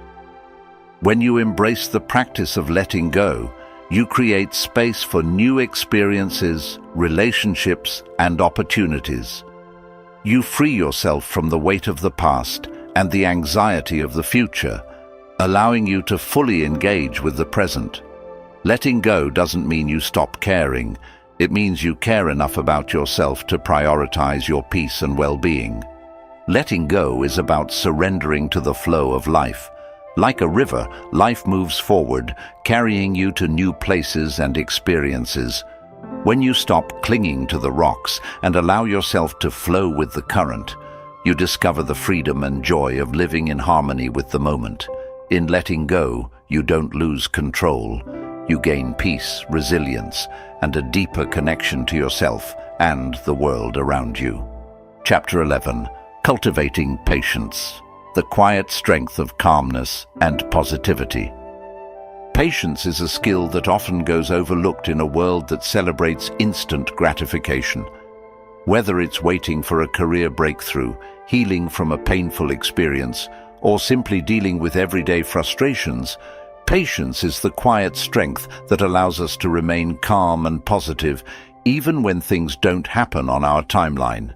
When you embrace the practice of letting go, you create space for new experiences, relationships, and opportunities. You free yourself from the weight of the past and the anxiety of the future, allowing you to fully engage with the present. Letting go doesn't mean you stop caring. It means you care enough about yourself to prioritize your peace and well-being. Letting go is about surrendering to the flow of life. Like a river, life moves forward, carrying you to new places and experiences. When you stop clinging to the rocks and allow yourself to flow with the current, you discover the freedom and joy of living in harmony with the moment. In letting go, you don't lose control. You gain peace, resilience, and a deeper connection to yourself and the world around you. Chapter 11. Cultivating Patience. The quiet strength of calmness and positivity. Patience is a skill that often goes overlooked in a world that celebrates instant gratification. Whether it's waiting for a career breakthrough, healing from a painful experience, or simply dealing with everyday frustrations, patience is the quiet strength that allows us to remain calm and positive even when things don't happen on our timeline.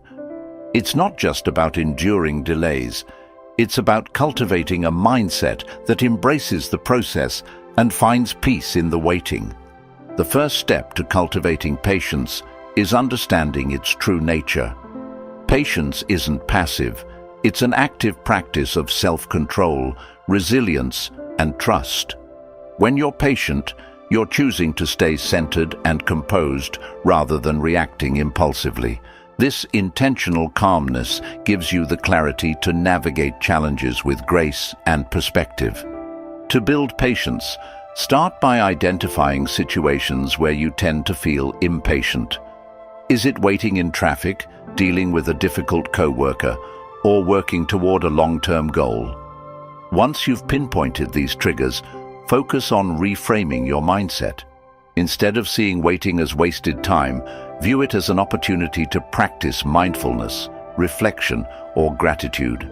It's not just about enduring delays. It's about cultivating a mindset that embraces the process and finds peace in the waiting. The first step to cultivating patience is understanding its true nature. Patience isn't passive. It's an active practice of self-control, resilience, and trust. When you're patient, you're choosing to stay centered and composed rather than reacting impulsively. This intentional calmness gives you the clarity to navigate challenges with grace and perspective. To build patience, start by identifying situations where you tend to feel impatient. Is it waiting in traffic, dealing with a difficult coworker, or working toward a long-term goal? Once you've pinpointed these triggers, focus on reframing your mindset. Instead of seeing waiting as wasted time, view it as an opportunity to practice mindfulness, reflection, or gratitude.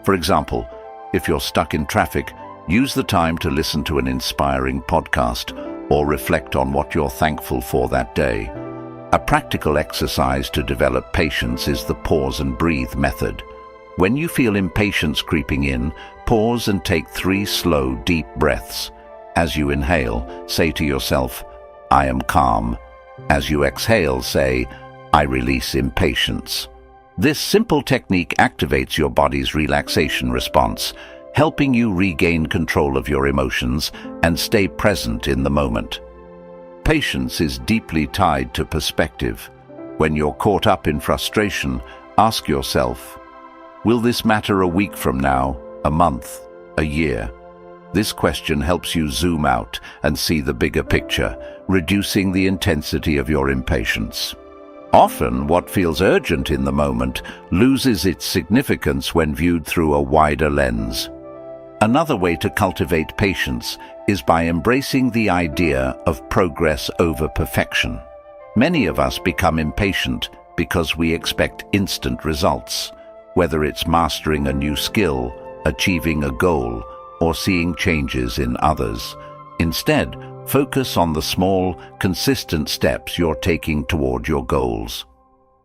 For example, if you're stuck in traffic, use the time to listen to an inspiring podcast or reflect on what you're thankful for that day. A practical exercise to develop patience is the pause and breathe method. When you feel impatience creeping in, pause and take 3 slow, deep breaths. As you inhale, say to yourself, "I am calm." As you exhale, say, "I release impatience." This simple technique activates your body's relaxation response, helping you regain control of your emotions and stay present in the moment. Patience is deeply tied to perspective. When you're caught up in frustration, ask yourself, will this matter a week from now, a month, a year? This question helps you zoom out and see the bigger picture, reducing the intensity of your impatience. Often, what feels urgent in the moment loses its significance when viewed through a wider lens. Another way to cultivate patience is by embracing the idea of progress over perfection. Many of us become impatient because we expect instant results, whether it's mastering a new skill, achieving a goal, or seeing changes in others. Instead, focus on the small, consistent steps you're taking toward your goals.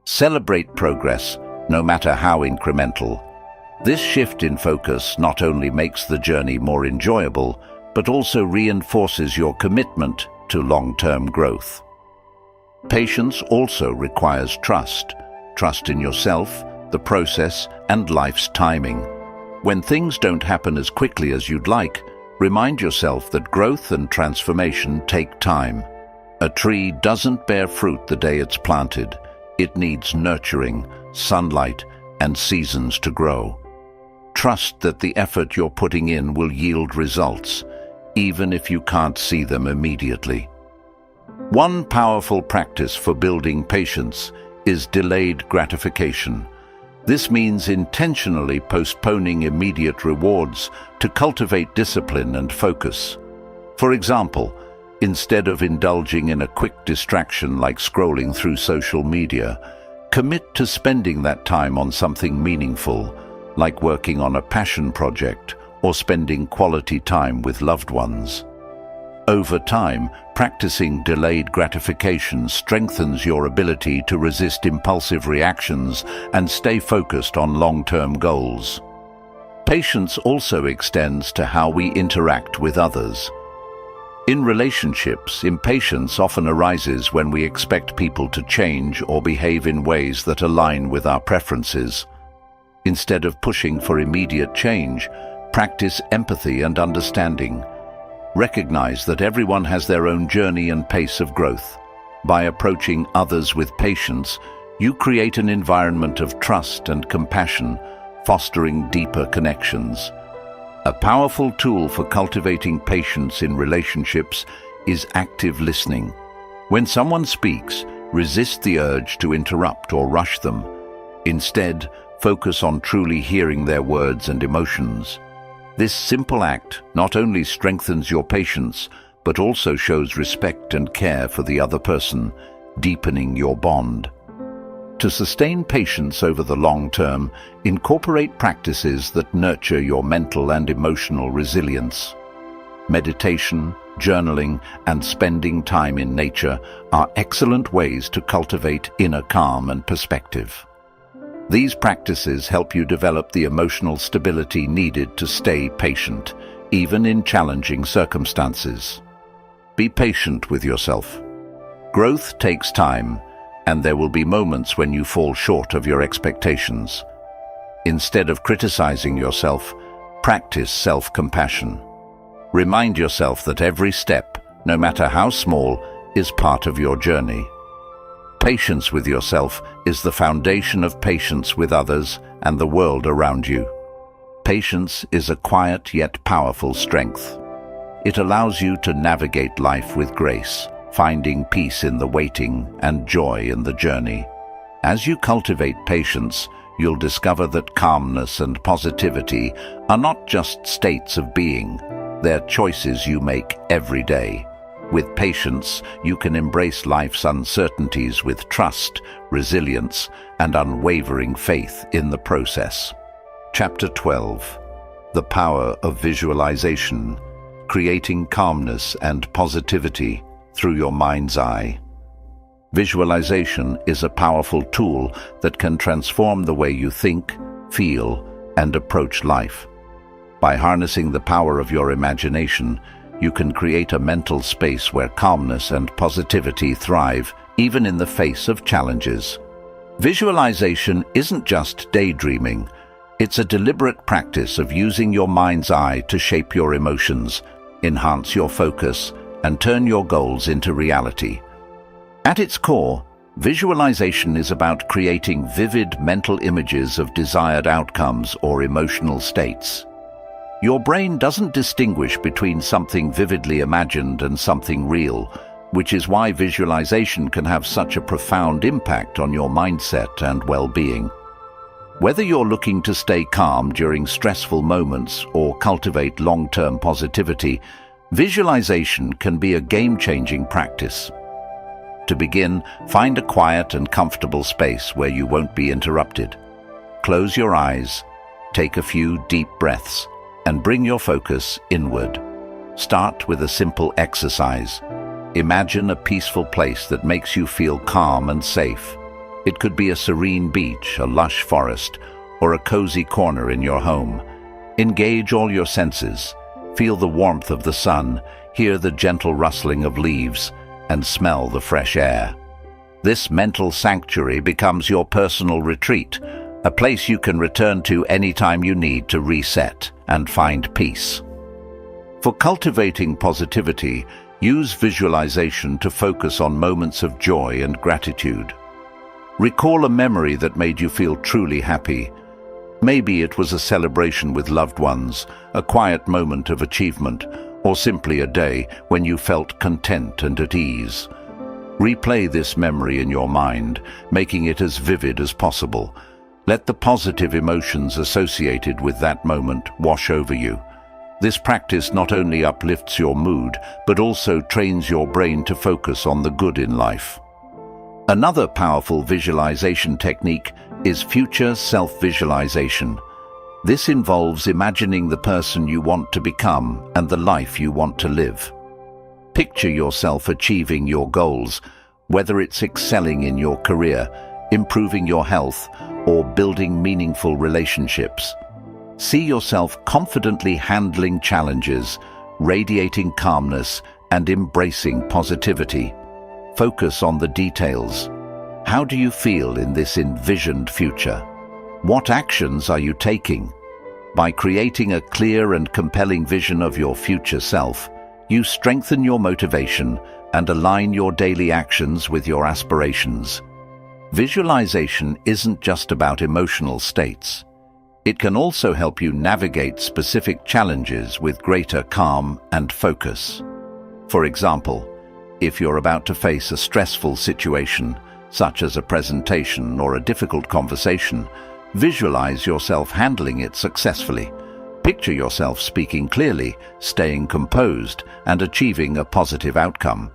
Celebrate progress, no matter how incremental. This shift in focus not only makes the journey more enjoyable, but also reinforces your commitment to long-term growth. Patience also requires trust. Trust in yourself, the process, and life's timing. When things don't happen as quickly as you'd like, remind yourself that growth and transformation take time. A tree doesn't bear fruit the day it's planted. It needs nurturing, sunlight, and seasons to grow. Trust that the effort you're putting in will yield results, even if you can't see them immediately. One powerful practice for building patience is delayed gratification. This means intentionally postponing immediate rewards to cultivate discipline and focus. For example, instead of indulging in a quick distraction like scrolling through social media, commit to spending that time on something meaningful, like working on a passion project or spending quality time with loved ones. Over time, practicing delayed gratification strengthens your ability to resist impulsive reactions and stay focused on long-term goals. Patience also extends to how we interact with others. In relationships, impatience often arises when we expect people to change or behave in ways that align with our preferences. Instead of pushing for immediate change, practice empathy and understanding. Recognize that everyone has their own journey and pace of growth. By approaching others with patience, you create an environment of trust and compassion, fostering deeper connections. A powerful tool for cultivating patience in relationships is active listening. When someone speaks, resist the urge to interrupt or rush them. Instead, focus on truly hearing their words and emotions. This simple act not only strengthens your patience, but also shows respect and care for the other person, deepening your bond. To sustain patience over the long term, incorporate practices that nurture your mental and emotional resilience. Meditation, journaling, and spending time in nature are excellent ways to cultivate inner calm and perspective. These practices help you develop the emotional stability needed to stay patient, even in challenging circumstances. Be patient with yourself. Growth takes time, and there will be moments when you fall short of your expectations. Instead of criticizing yourself, practice self-compassion. Remind yourself that every step, no matter how small, is part of your journey. Patience with yourself is the foundation of patience with others and the world around you. Patience is a quiet yet powerful strength. It allows you to navigate life with grace, finding peace in the waiting and joy in the journey. As you cultivate patience, you'll discover that calmness and positivity are not just states of being, they're choices you make every day. With patience, you can embrace life's uncertainties with trust, resilience, and unwavering faith in the process. Chapter 12. The Power of Visualization, Creating Calmness and Positivity Through Your Mind's Eye. Visualization is a powerful tool that can transform the way you think, feel, and approach life. By harnessing the power of your imagination, you can create a mental space where calmness and positivity thrive, even in the face of challenges. Visualization isn't just daydreaming. It's a deliberate practice of using your mind's eye to shape your emotions, enhance your focus, and turn your goals into reality. At its core, visualization is about creating vivid mental images of desired outcomes or emotional states. Your brain doesn't distinguish between something vividly imagined and something real, which is why visualization can have such a profound impact on your mindset and well-being. Whether you're looking to stay calm during stressful moments or cultivate long-term positivity, visualization can be a game-changing practice. To begin, find a quiet and comfortable space where you won't be interrupted. Close your eyes, take a few deep breaths, and bring your focus inward. Start with a simple exercise. Imagine a peaceful place that makes you feel calm and safe. It could be a serene beach, a lush forest, or a cozy corner in your home. Engage all your senses. Feel the warmth of the sun, hear the gentle rustling of leaves, and smell the fresh air. This mental sanctuary becomes your personal retreat, a place you can return to anytime you need to reset and find peace. For cultivating positivity, use visualization to focus on moments of joy and gratitude. Recall a memory that made you feel truly happy. Maybe it was a celebration with loved ones, a quiet moment of achievement, or simply a day when you felt content and at ease. Replay this memory in your mind, making it as vivid as possible. Let the positive emotions associated with that moment wash over you. This practice not only uplifts your mood, but also trains your brain to focus on the good in life. Another powerful visualization technique is future self-visualization. This involves imagining the person you want to become and the life you want to live. Picture yourself achieving your goals, whether it's excelling in your career, improving your health, or building meaningful relationships. See yourself confidently handling challenges, radiating calmness, and embracing positivity. Focus on the details. How do you feel in this envisioned future? What actions are you taking? By creating a clear and compelling vision of your future self, you strengthen your motivation and align your daily actions with your aspirations. Visualization isn't just about emotional states. It can also help you navigate specific challenges with greater calm and focus. For example, if you're about to face a stressful situation, such as a presentation or a difficult conversation, visualize yourself handling it successfully. Picture yourself speaking clearly, staying composed, and achieving a positive outcome.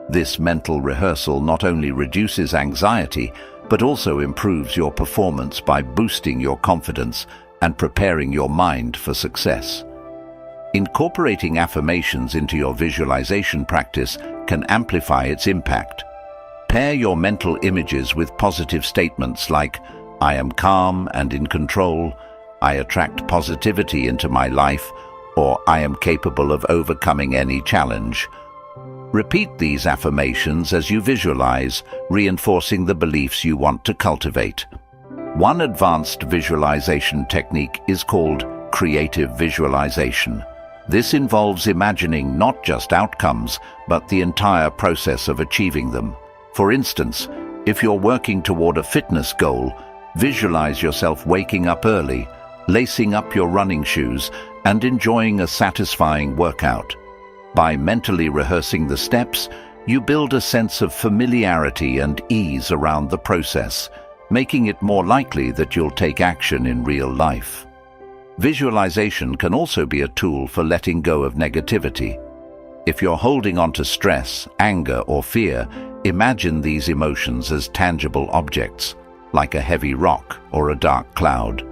This mental rehearsal not only reduces anxiety, but also improves your performance by boosting your confidence and preparing your mind for success. Incorporating affirmations into your visualization practice can amplify its impact. Pair your mental images with positive statements like, "I am calm and in control," "I attract positivity into my life," or "I am capable of overcoming any challenge." Repeat these affirmations as you visualize, reinforcing the beliefs you want to cultivate. One advanced visualization technique is called creative visualization. This involves imagining not just outcomes, but the entire process of achieving them. For instance, if you're working toward a fitness goal, visualize yourself waking up early, lacing up your running shoes, and enjoying a satisfying workout. By mentally rehearsing the steps, you build a sense of familiarity and ease around the process, making it more likely that you'll take action in real life. Visualization can also be a tool for letting go of negativity. If you're holding on to stress, anger, or fear, imagine these emotions as tangible objects, like a heavy rock or a dark cloud.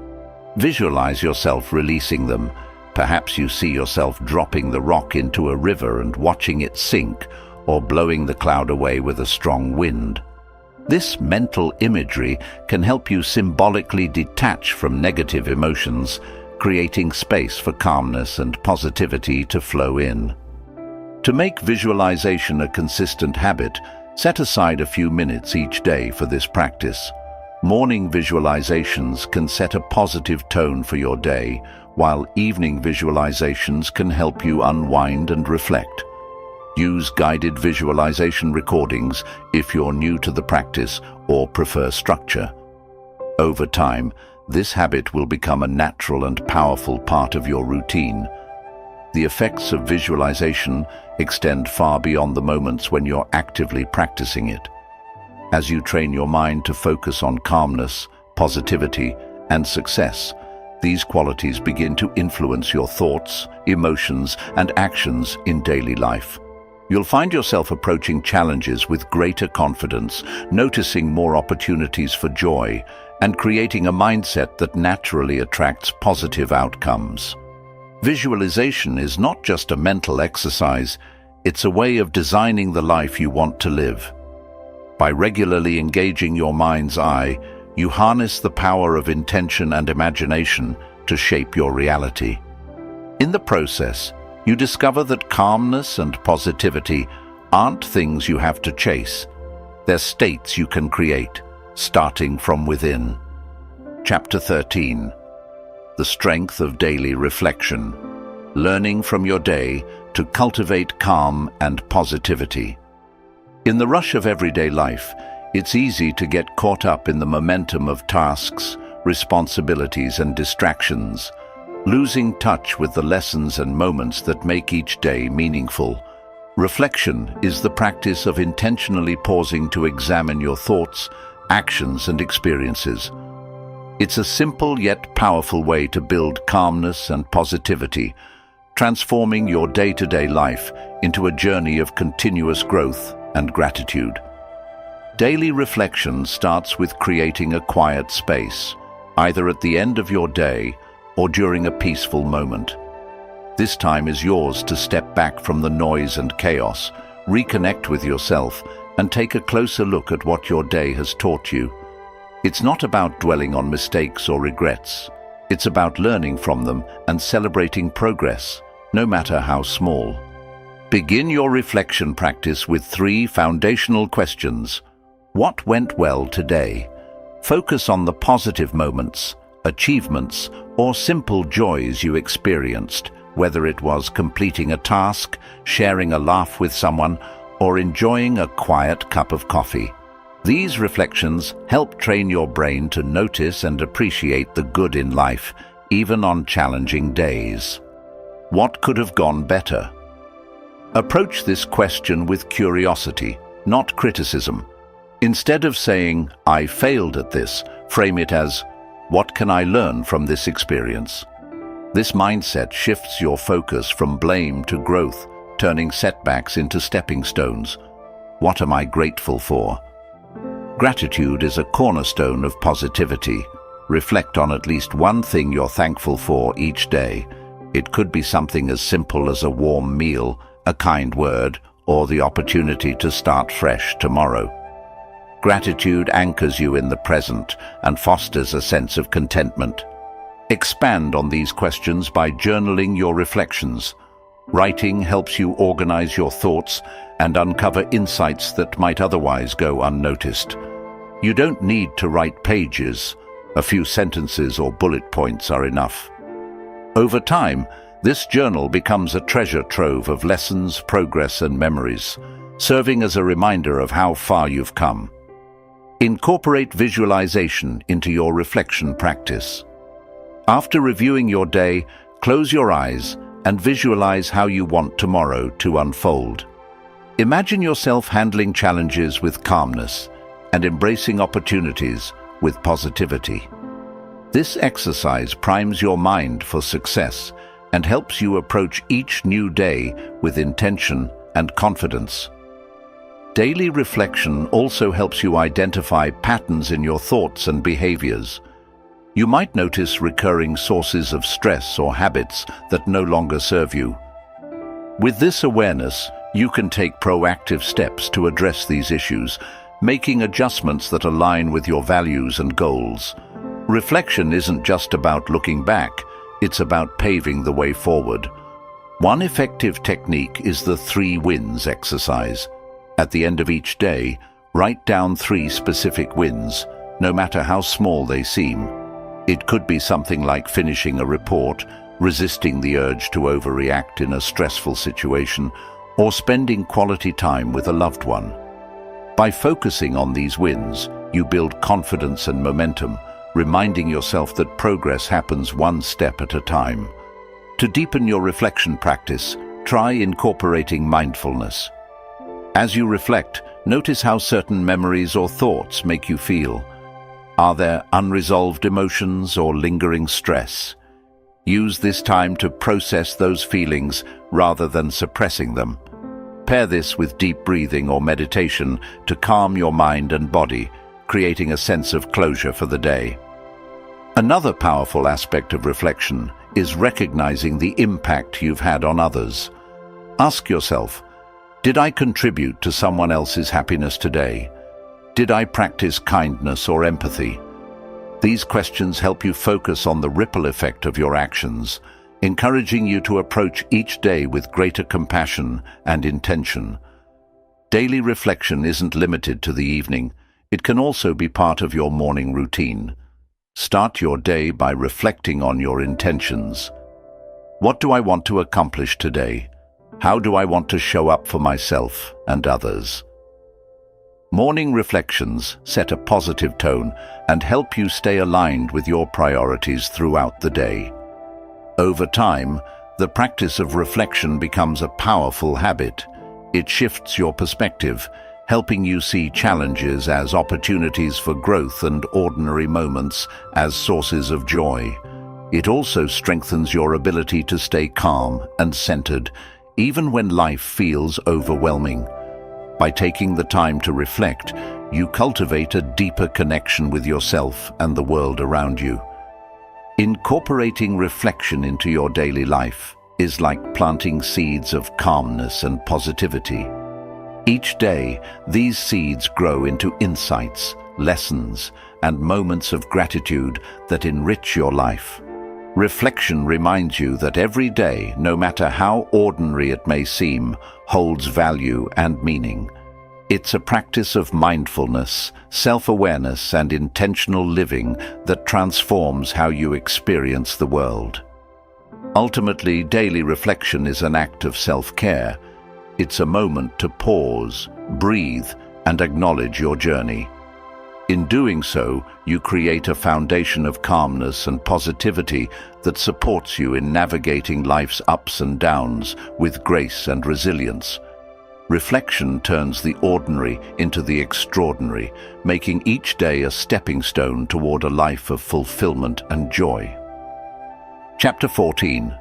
Visualize yourself releasing them. Perhaps you see yourself dropping the rock into a river and watching it sink, or blowing the cloud away with a strong wind. This mental imagery can help you symbolically detach from negative emotions, creating space for calmness and positivity to flow in. To make visualization a consistent habit, set aside a few minutes each day for this practice. Morning visualizations can set a positive tone for your day, while evening visualizations can help you unwind and reflect. Use guided visualization recordings if you're new to the practice or prefer structure. Over time, this habit will become a natural and powerful part of your routine. The effects of visualization extend far beyond the moments when you're actively practicing it. As you train your mind to focus on calmness, positivity, and success, these qualities begin to influence your thoughts, emotions, and actions in daily life. You'll find yourself approaching challenges with greater confidence, noticing more opportunities for joy, and creating a mindset that naturally attracts positive outcomes. Visualization is not just a mental exercise, it's a way of designing the life you want to live. By regularly engaging your mind's eye, you harness the power of intention and imagination to shape your reality. In the process, you discover that calmness and positivity aren't things you have to chase. They're states you can create, starting from within. Chapter 13. The Strength of Daily Reflection. Learning from your day to cultivate calm and positivity. In the rush of everyday life, it's easy to get caught up in the momentum of tasks, responsibilities, and distractions, losing touch with the lessons and moments that make each day meaningful. Reflection is the practice of intentionally pausing to examine your thoughts, actions, and experiences. It's a simple yet powerful way to build calmness and positivity, transforming your day-to-day life into a journey of continuous growth and gratitude. Daily reflection starts with creating a quiet space, either at the end of your day or during a peaceful moment. This time is yours to step back from the noise and chaos, reconnect with yourself, and take a closer look at what your day has taught you. It's not about dwelling on mistakes or regrets. It's about learning from them and celebrating progress, no matter how small. Begin your reflection practice with 3 foundational questions. What went well today? Focus on the positive moments, achievements, or simple joys you experienced, whether it was completing a task, sharing a laugh with someone, or enjoying a quiet cup of coffee. These reflections help train your brain to notice and appreciate the good in life, even on challenging days. What could have gone better? Approach this question with curiosity, not criticism. Instead of saying, "I failed at this," frame it as, "What can I learn from this experience?" This mindset shifts your focus from blame to growth, turning setbacks into stepping stones. What am I grateful for? Gratitude is a cornerstone of positivity. Reflect on at least one thing you're thankful for each day. It could be something as simple as a warm meal, a kind word, or the opportunity to start fresh tomorrow. Gratitude anchors you in the present and fosters a sense of contentment. Expand on these questions by journaling your reflections. Writing helps you organize your thoughts and uncover insights that might otherwise go unnoticed. You don't need to write pages. A few sentences or bullet points are enough. Over time, this journal becomes a treasure trove of lessons, progress, and memories, serving as a reminder of how far you've come. Incorporate visualization into your reflection practice. After reviewing your day, close your eyes and visualize how you want tomorrow to unfold. Imagine yourself handling challenges with calmness and embracing opportunities with positivity. This exercise primes your mind for success and helps you approach each new day with intention and confidence. Daily reflection also helps you identify patterns in your thoughts and behaviors. You might notice recurring sources of stress or habits that no longer serve you. With this awareness, You can take proactive steps to address these issues, making adjustments that align with your values and goals. Reflection isn't just about looking back, it's about paving the way forward. One effective technique is the 3 wins exercise. At the end of each day, write down 3 specific wins, no matter how small they seem. It could be something like finishing a report, resisting the urge to overreact in a stressful situation, or spending quality time with a loved one. By focusing on these wins, you build confidence and momentum, reminding yourself that progress happens one step at a time. To deepen your reflection practice, try incorporating mindfulness. As you reflect, notice how certain memories or thoughts make you feel. Are there unresolved emotions or lingering stress? Use this time to process those feelings rather than suppressing them. Pair this with deep breathing or meditation to calm your mind and body, creating a sense of closure for the day. Another powerful aspect of reflection is recognizing the impact you've had on others. Ask yourself, did I contribute to someone else's happiness today? Did I practice kindness or empathy? These questions help you focus on the ripple effect of your actions, encouraging you to approach each day with greater compassion and intention. Daily reflection isn't limited to the evening. It can also be part of your morning routine. Start your day by reflecting on your intentions. What do I want to accomplish today? How do I want to show up for myself and others? Morning reflections set a positive tone and help you stay aligned with your priorities throughout the day. Over time, the practice of reflection becomes a powerful habit. It shifts your perspective, helping you see challenges as opportunities for growth and ordinary moments as sources of joy. It also strengthens your ability to stay calm and centered, even when life feels overwhelming. By taking the time to reflect, you cultivate a deeper connection with yourself and the world around you. Incorporating reflection into your daily life is like planting seeds of calmness and positivity. Each day, these seeds grow into insights, lessons, and moments of gratitude that enrich your life. Reflection reminds you that every day, no matter how ordinary it may seem, holds value and meaning. It's a practice of mindfulness, self-awareness, and intentional living that transforms how you experience the world. Ultimately, daily reflection is an act of self-care. It's a moment to pause, breathe, and acknowledge your journey. In doing so, you create a foundation of calmness and positivity that supports you in navigating life's ups and downs with grace and resilience. Reflection turns the ordinary into the extraordinary, making each day a stepping stone toward a life of fulfillment and joy. Chapter 14.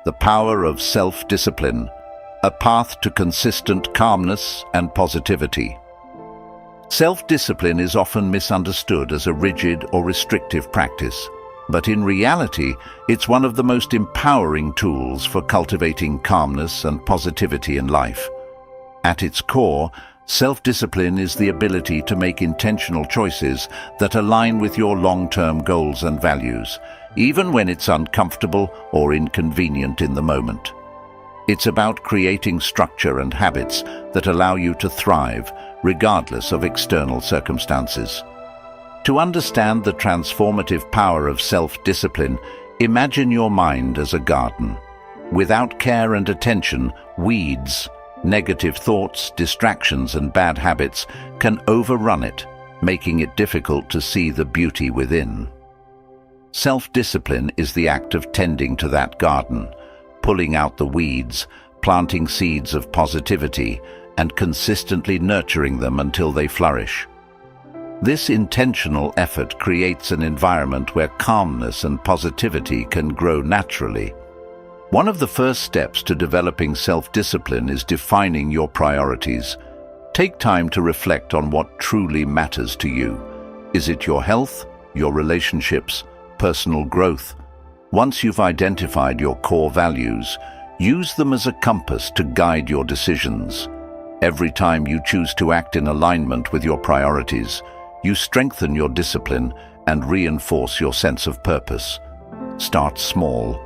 The Power of Self-Discipline, a Path to Consistent Calmness and Positivity. Self-discipline is often misunderstood as a rigid or restrictive practice, but in reality, it's one of the most empowering tools for cultivating calmness and positivity in life. At its core, self-discipline is the ability to make intentional choices that align with your long-term goals and values, even when it's uncomfortable or inconvenient in the moment. It's about creating structure and habits that allow you to thrive, regardless of external circumstances. To understand the transformative power of self-discipline, imagine your mind as a garden. Without care and attention, weeds, negative thoughts, distractions, and bad habits can overrun it, making it difficult to see the beauty within. Self-discipline is the act of tending to that garden, pulling out the weeds, planting seeds of positivity, and consistently nurturing them until they flourish. This intentional effort creates an environment where calmness and positivity can grow naturally. One of the first steps to developing self-discipline is defining your priorities. Take time to reflect on what truly matters to you. Is it your health, your relationships, personal growth? Once you've identified your core values, Use them as a compass to guide your decisions. Every time you choose to act in alignment with your priorities, you strengthen your discipline and reinforce your sense of purpose. Start small.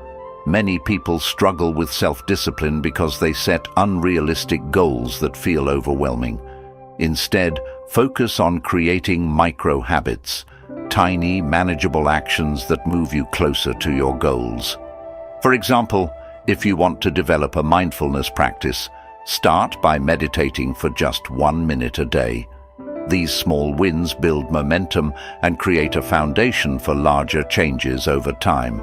Many people struggle with self-discipline because they set unrealistic goals that feel overwhelming. Instead, focus on creating micro-habits, tiny, manageable actions that move you closer to your goals. For example, if you want to develop a mindfulness practice, start by meditating for just 1 minute a day. These small wins build momentum and create a foundation for larger changes over time.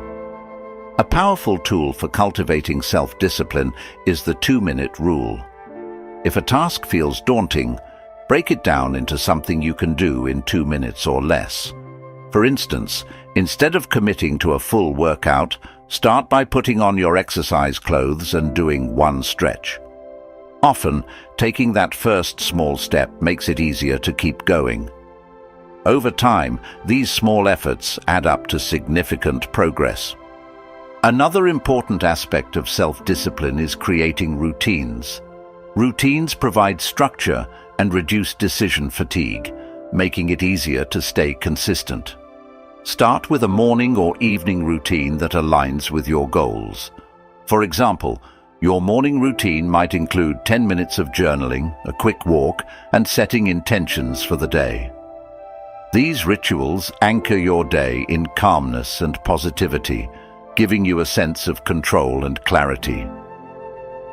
A powerful tool for cultivating self-discipline is the 2-minute rule. If a task feels daunting, break it down into something you can do in 2 minutes or less. For instance, instead of committing to a full workout, start by putting on your exercise clothes and doing 1 stretch. Often, taking that first small step makes it easier to keep going. Over time, these small efforts add up to significant progress. Another important aspect of self-discipline is creating routines. Routines provide structure and reduce decision fatigue, making it easier to stay consistent. Start with a morning or evening routine that aligns with your goals. For example, your morning routine might include 10 minutes of journaling, a quick walk, and setting intentions for the day. These rituals anchor your day in calmness and positivity, giving you a sense of control and clarity.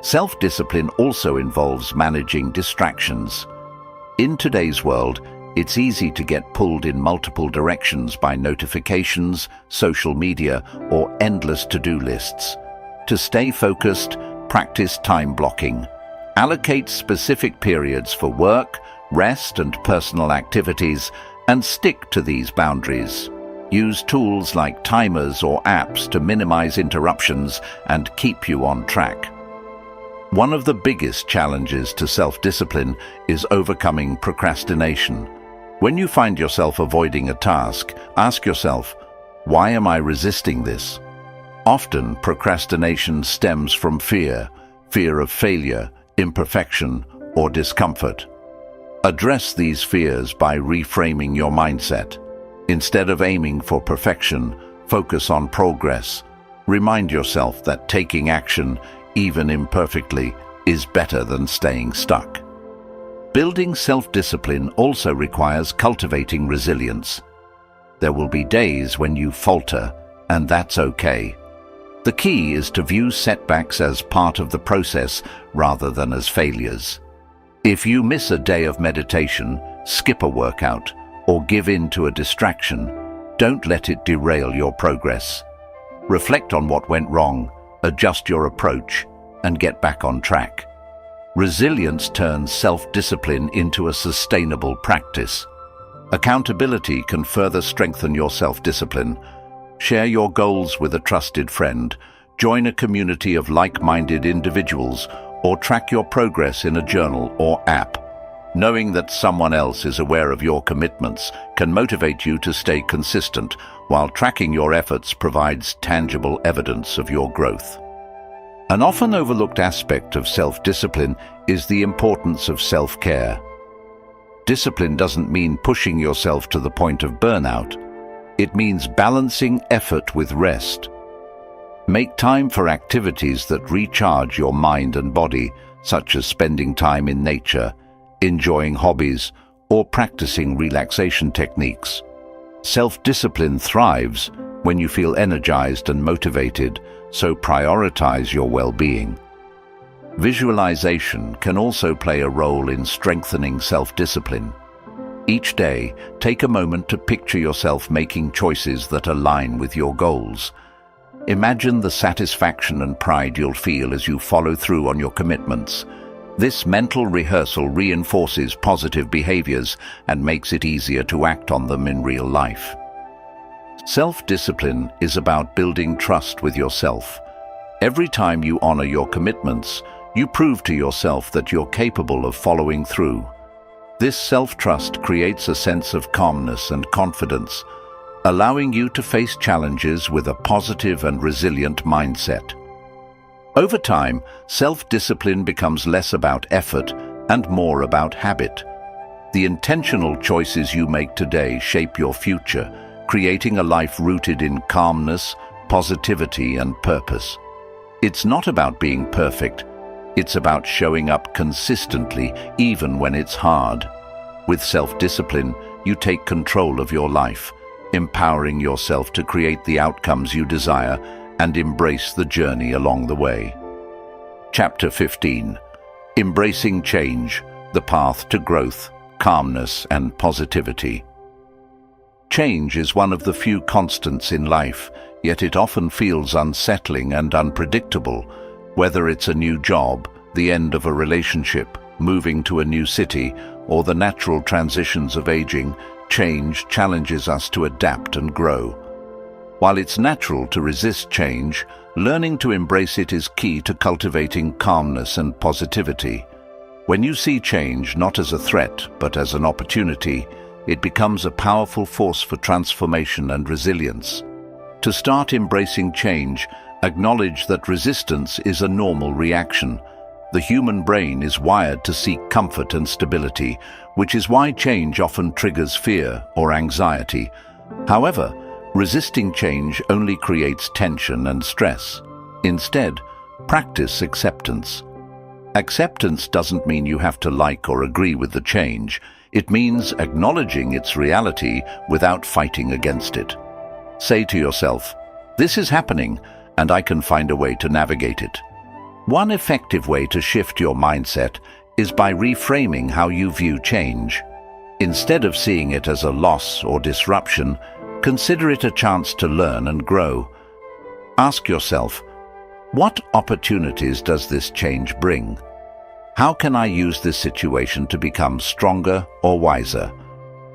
Self-discipline also involves managing distractions. In today's world, it's easy to get pulled in multiple directions by notifications, social media, or endless to-do lists. To stay focused, practice time blocking. Allocate specific periods for work, rest, and personal activities, and stick to these boundaries. Use tools like timers or apps to minimize interruptions and keep you on track. One of the biggest challenges to self-discipline is overcoming procrastination. When you find yourself avoiding a task, ask yourself, why am I resisting this? Often, procrastination stems from fear of failure, imperfection, or discomfort. Address these fears by reframing your mindset. Instead of aiming for perfection, focus on progress. Remind yourself that taking action, even imperfectly, is better than staying stuck. Building self-discipline also requires cultivating resilience. There will be days when you falter, and that's okay. The key is to view setbacks as part of the process rather than as failures. If you miss a day of meditation, skip a workout, or give in to a distraction, don't let it derail your progress. Reflect on what went wrong, adjust your approach, and get back on track. Resilience turns self-discipline into a sustainable practice. Accountability can further strengthen your self-discipline. Share your goals with a trusted friend, join a community of like-minded individuals, or track your progress in a journal or app. Knowing that someone else is aware of your commitments can motivate you to stay consistent, while tracking your efforts provides tangible evidence of your growth. An often overlooked aspect of self-discipline is the importance of self-care. Discipline doesn't mean pushing yourself to the point of burnout. It means balancing effort with rest. Make time for activities that recharge your mind and body, such as spending time in nature, enjoying hobbies, or practicing relaxation techniques. Self-discipline thrives when you feel energized and motivated, so prioritize your well-being. Visualization can also play a role in strengthening self-discipline. Each day, take a moment to picture yourself making choices that align with your goals. Imagine the satisfaction and pride you'll feel as you follow through on your commitments. This mental rehearsal reinforces positive behaviors and makes it easier to act on them in real life. Self-discipline is about building trust with yourself. Every time you honor your commitments, you prove to yourself that you're capable of following through. This self-trust creates a sense of calmness and confidence, allowing you to face challenges with a positive and resilient mindset. Over time, self-discipline becomes less about effort and more about habit. The intentional choices you make today shape your future, creating a life rooted in calmness, positivity, and purpose. It's not about being perfect. It's about showing up consistently, even when it's hard. With self-discipline, you take control of your life, empowering yourself to create the outcomes you desire and embrace the journey along the way. Chapter 15. Embracing Change, the Path to Growth, Calmness, and Positivity. Change is one of the few constants in life, yet it often feels unsettling and unpredictable. Whether it's a new job, the end of a relationship, moving to a new city, or the natural transitions of aging, change challenges us to adapt and grow. While it's natural to resist change, learning to embrace it is key to cultivating calmness and positivity. When you see change not as a threat, but as an opportunity, it becomes a powerful force for transformation and resilience. To start embracing change, acknowledge that resistance is a normal reaction. The human brain is wired to seek comfort and stability, which is why change often triggers fear or anxiety. However, resisting change only creates tension and stress. Instead, practice acceptance. Acceptance doesn't mean you have to like or agree with the change. It means acknowledging its reality without fighting against it. Say to yourself, "This is happening, and I can find a way to navigate it." One effective way to shift your mindset is by reframing how you view change. Instead of seeing it as a loss or disruption, consider it a chance to learn and grow. Ask yourself, what opportunities does this change bring? How can I use this situation to become stronger or wiser?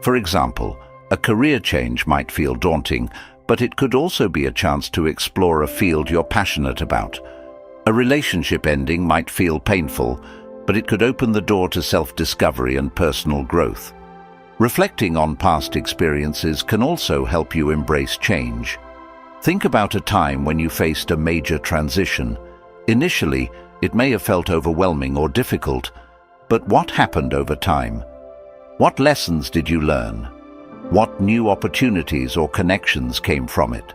For example, a career change might feel daunting, but it could also be a chance to explore a field you're passionate about. A relationship ending might feel painful, but it could open the door to self-discovery and personal growth. Reflecting on past experiences can also help you embrace change. Think about a time when you faced a major transition. Initially, it may have felt overwhelming or difficult, but what happened over time? What lessons did you learn? What new opportunities or connections came from it?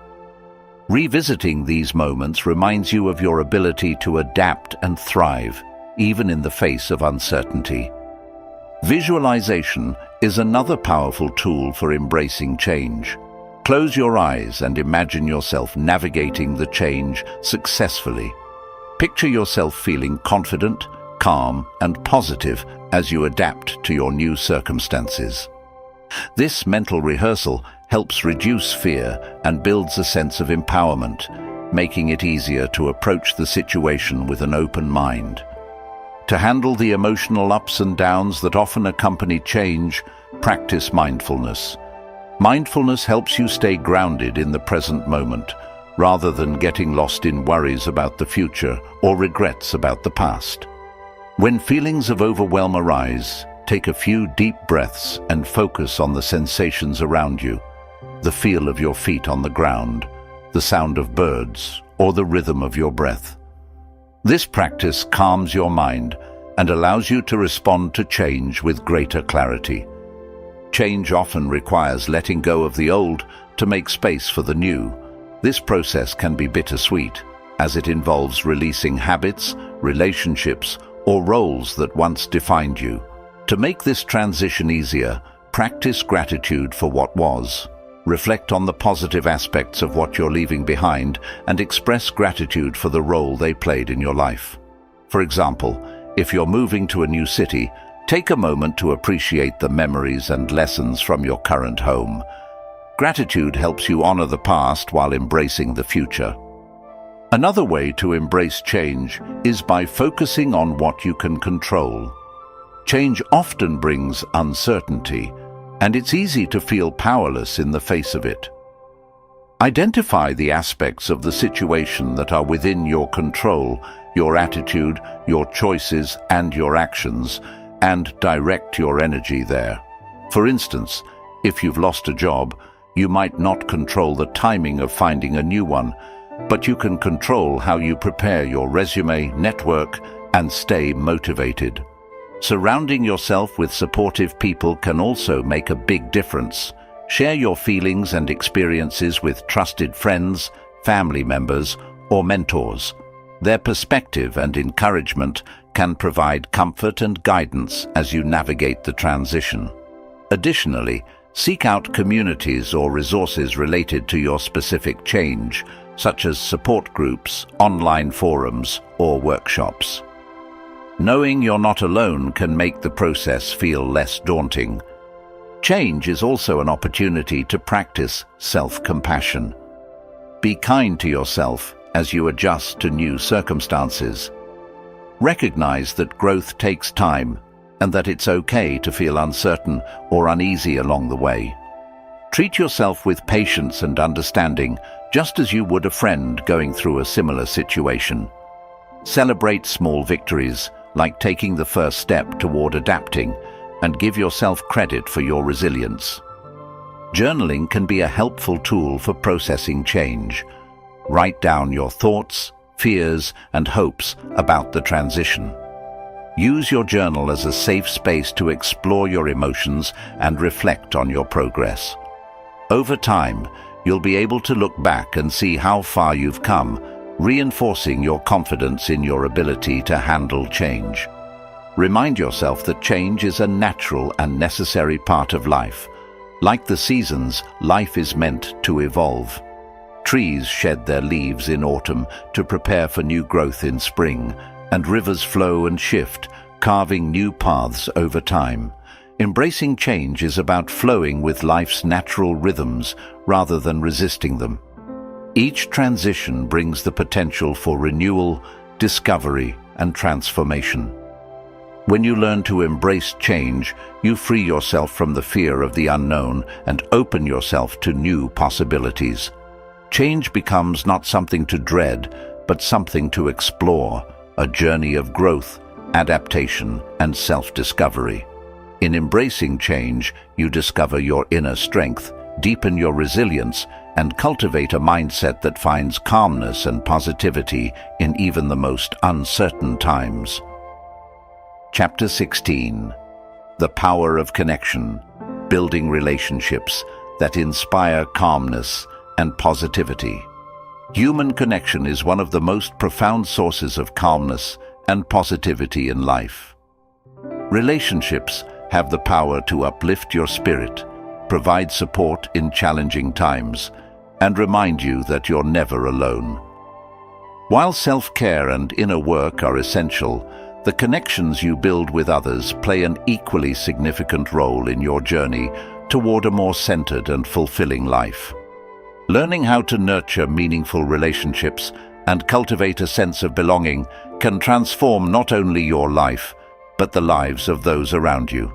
Revisiting these moments reminds you of your ability to adapt and thrive, even in the face of uncertainty. Visualization is another powerful tool for embracing change. Close your eyes and imagine yourself navigating the change successfully. Picture yourself feeling confident, calm, and positive as you adapt to your new circumstances. This mental rehearsal helps reduce fear and builds a sense of empowerment, making it easier to approach the situation with an open mind. To handle the emotional ups and downs that often accompany change, practice mindfulness. Mindfulness helps you stay grounded in the present moment, rather than getting lost in worries about the future or regrets about the past. When feelings of overwhelm arise, take a few deep breaths and focus on the sensations around you, the feel of your feet on the ground, the sound of birds, or the rhythm of your breath. This practice calms your mind and allows you to respond to change with greater clarity. Change often requires letting go of the old to make space for the new. This process can be bittersweet, as it involves releasing habits, relationships, or roles that once defined you. To make this transition easier, practice gratitude for what was. Reflect on the positive aspects of what you're leaving behind and express gratitude for the role they played in your life. For example, if you're moving to a new city, take a moment to appreciate the memories and lessons from your current home. Gratitude helps you honor the past while embracing the future. Another way to embrace change is by focusing on what you can control. Change often brings uncertainty, and it's easy to feel powerless in the face of it. Identify the aspects of the situation that are within your control, your attitude, your choices, and your actions, and direct your energy there. For instance, if you've lost a job, you might not control the timing of finding a new one, but you can control how you prepare your resume, network, and stay motivated. Surrounding yourself with supportive people can also make a big difference. Share your feelings and experiences with trusted friends, family members, or mentors. Their perspective and encouragement can provide comfort and guidance as you navigate the transition. Additionally, seek out communities or resources related to your specific change, such as support groups, online forums, or workshops. Knowing you're not alone can make the process feel less daunting. Change is also an opportunity to practice self-compassion. Be kind to yourself as you adjust to new circumstances. Recognize that growth takes time and that it's okay to feel uncertain or uneasy along the way. Treat yourself with patience and understanding, just as you would a friend going through a similar situation. Celebrate small victories, like taking the first step toward adapting, and give yourself credit for your resilience. Journaling can be a helpful tool for processing change. Write down your thoughts, fears, and hopes about the transition. Use your journal as a safe space to explore your emotions and reflect on your progress. Over time, you'll be able to look back and see how far you've come, reinforcing your confidence in your ability to handle change. Remind yourself that change is a natural and necessary part of life. Like the seasons, life is meant to evolve. Trees shed their leaves in autumn to prepare for new growth in spring, and rivers flow and shift, carving new paths over time. Embracing change is about flowing with life's natural rhythms rather than resisting them. Each transition brings the potential for renewal, discovery, and transformation. When you learn to embrace change, you free yourself from the fear of the unknown and open yourself to new possibilities. Change becomes not something to dread, but something to explore, a journey of growth, adaptation, and self-discovery. In embracing change, you discover your inner strength, deepen your resilience, and cultivate a mindset that finds calmness and positivity in even the most uncertain times. Chapter 16. The Power of Connection, Building Relationships that Inspire Calmness and Positivity. Human connection is one of the most profound sources of calmness and positivity in life. Relationships have the power to uplift your spirit, provide support in challenging times, and remind you that you're never alone. While self-care and inner work are essential, the connections you build with others play an equally significant role in your journey toward a more centered and fulfilling life. Learning how to nurture meaningful relationships and cultivate a sense of belonging can transform not only your life, but the lives of those around you.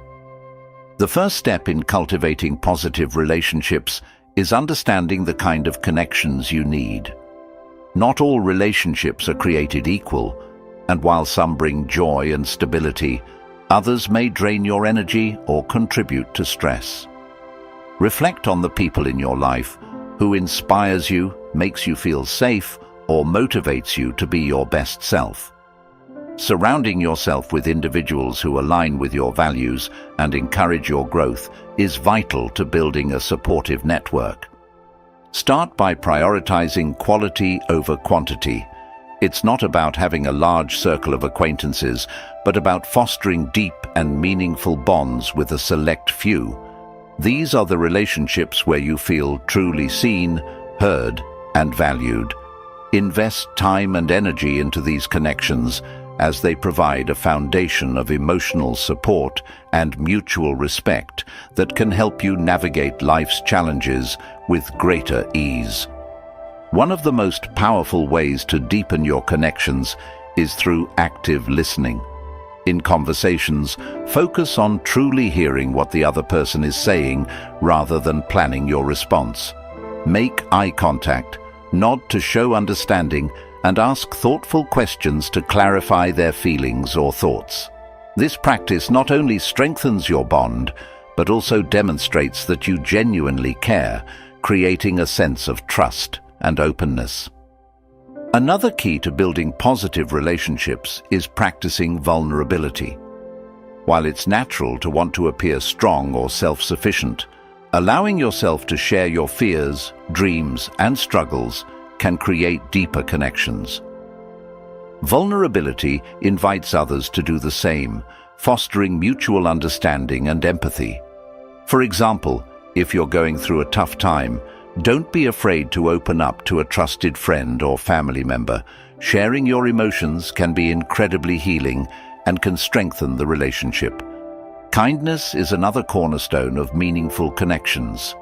The first step in cultivating positive relationships is understanding the kind of connections you need. Not all relationships are created equal, and while some bring joy and stability, others may drain your energy or contribute to stress. Reflect on the people in your life who inspires you, makes you feel safe, or motivates you to be your best self. Surrounding yourself with individuals who align with your values and encourage your growth is vital to building a supportive network. Start by prioritizing quality over quantity. It's not about having a large circle of acquaintances, but about fostering deep and meaningful bonds with a select few. These are the relationships where you feel truly seen, heard, and valued. Invest time and energy into these connections, as they provide a foundation of emotional support and mutual respect that can help you navigate life's challenges with greater ease. One of the most powerful ways to deepen your connections is through active listening. In conversations, focus on truly hearing what the other person is saying rather than planning your response. Make eye contact, nod to show understanding, and ask thoughtful questions to clarify their feelings or thoughts. This practice not only strengthens your bond, but also demonstrates that you genuinely care, creating a sense of trust and openness. Another key to building positive relationships is practicing vulnerability. While it's natural to want to appear strong or self-sufficient, allowing yourself to share your fears, dreams, and struggles can create deeper connections. Vulnerability invites others to do the same, fostering mutual understanding and empathy. For example, if you're going through a tough time, don't be afraid to open up to a trusted friend or family member. Sharing your emotions can be incredibly healing and can strengthen the relationship. Kindness is another cornerstone of meaningful connections.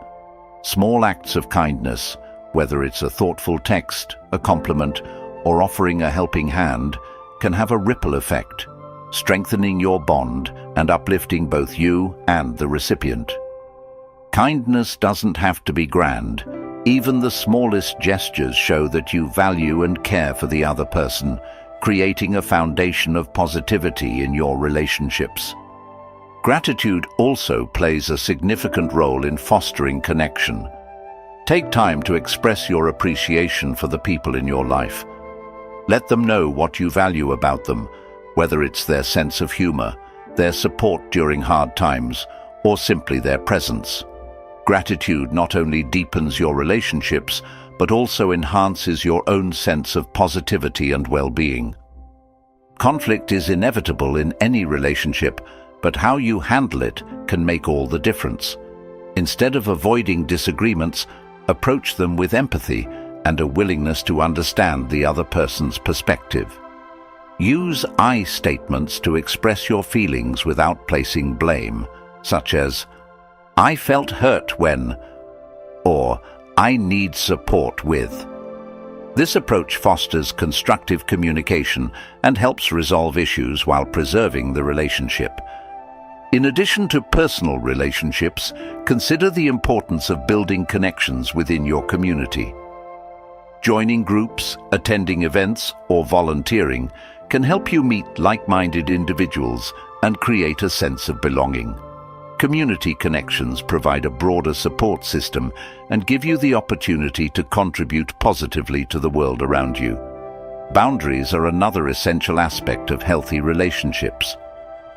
Small acts of kindness, whether it's a thoughtful text, a compliment, or offering a helping hand, can have a ripple effect, strengthening your bond and uplifting both you and the recipient. Kindness doesn't have to be grand. Even the smallest gestures show that you value and care for the other person, creating a foundation of positivity in your relationships. Gratitude also plays a significant role in fostering connection. Take time to express your appreciation for the people in your life. Let them know what you value about them, whether it's their sense of humor, their support during hard times, or simply their presence. Gratitude not only deepens your relationships, but also enhances your own sense of positivity and well-being. Conflict is inevitable in any relationship, but how you handle it can make all the difference. Instead of avoiding disagreements, approach them with empathy and a willingness to understand the other person's perspective. Use I statements to express your feelings without placing blame, such as, "I felt hurt when," or "I need support with." This approach fosters constructive communication and helps resolve issues while preserving the relationship. In addition to personal relationships, consider the importance of building connections within your community. Joining groups, attending events, or volunteering can help you meet like-minded individuals and create a sense of belonging. Community connections provide a broader support system and give you the opportunity to contribute positively to the world around you. Boundaries are another essential aspect of healthy relationships.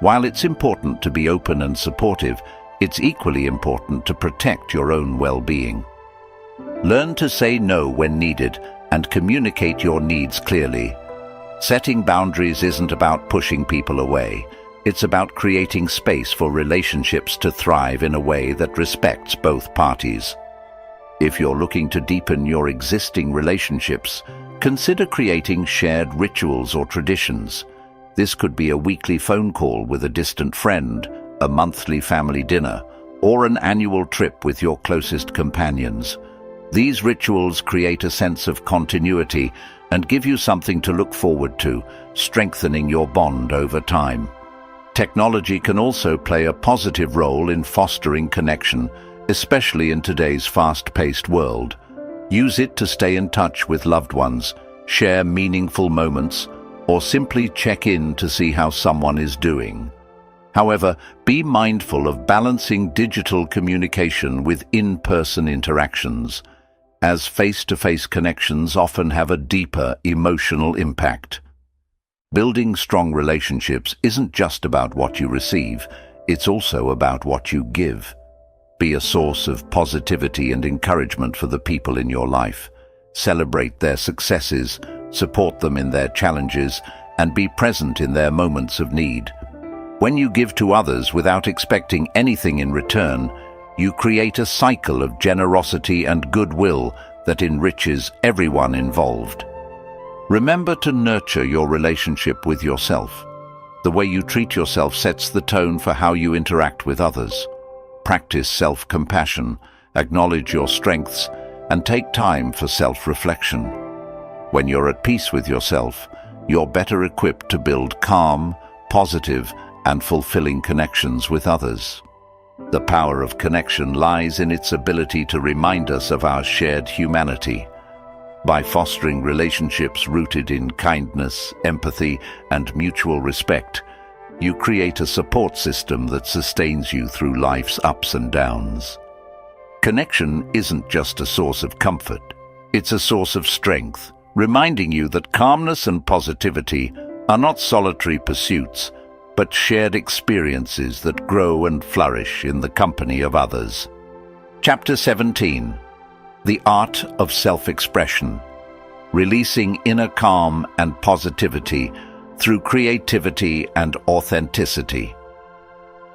While it's important to be open and supportive, it's equally important to protect your own well-being. Learn to say no when needed and communicate your needs clearly. Setting boundaries isn't about pushing people away. It's about creating space for relationships to thrive in a way that respects both parties. If you're looking to deepen your existing relationships, consider creating shared rituals or traditions. This could be a weekly phone call with a distant friend, a monthly family dinner, or an annual trip with your closest companions. These rituals create a sense of continuity and give you something to look forward to, strengthening your bond over time. Technology can also play a positive role in fostering connection, especially in today's fast-paced world. Use it to stay in touch with loved ones, share meaningful moments, or simply check in to see how someone is doing. However, be mindful of balancing digital communication with in-person interactions, as face-to-face connections often have a deeper emotional impact. Building strong relationships isn't just about what you receive, it's also about what you give. Be a source of positivity and encouragement for the people in your life. Celebrate their successes, support them in their challenges, and be present in their moments of need. When you give to others without expecting anything in return, you create a cycle of generosity and goodwill that enriches everyone involved. Remember to nurture your relationship with yourself. The way you treat yourself sets the tone for how you interact with others. Practice self-compassion, acknowledge your strengths, and take time for self-reflection. When you're at peace with yourself, you're better equipped to build calm, positive, and fulfilling connections with others. The power of connection lies in its ability to remind us of our shared humanity. By fostering relationships rooted in kindness, empathy, and mutual respect, you create a support system that sustains you through life's ups and downs. Connection isn't just a source of comfort, it's a source of strength, reminding you that calmness and positivity are not solitary pursuits, but shared experiences that grow and flourish in the company of others. Chapter 17. The Art of Self-Expression. Releasing inner calm and positivity through creativity and authenticity.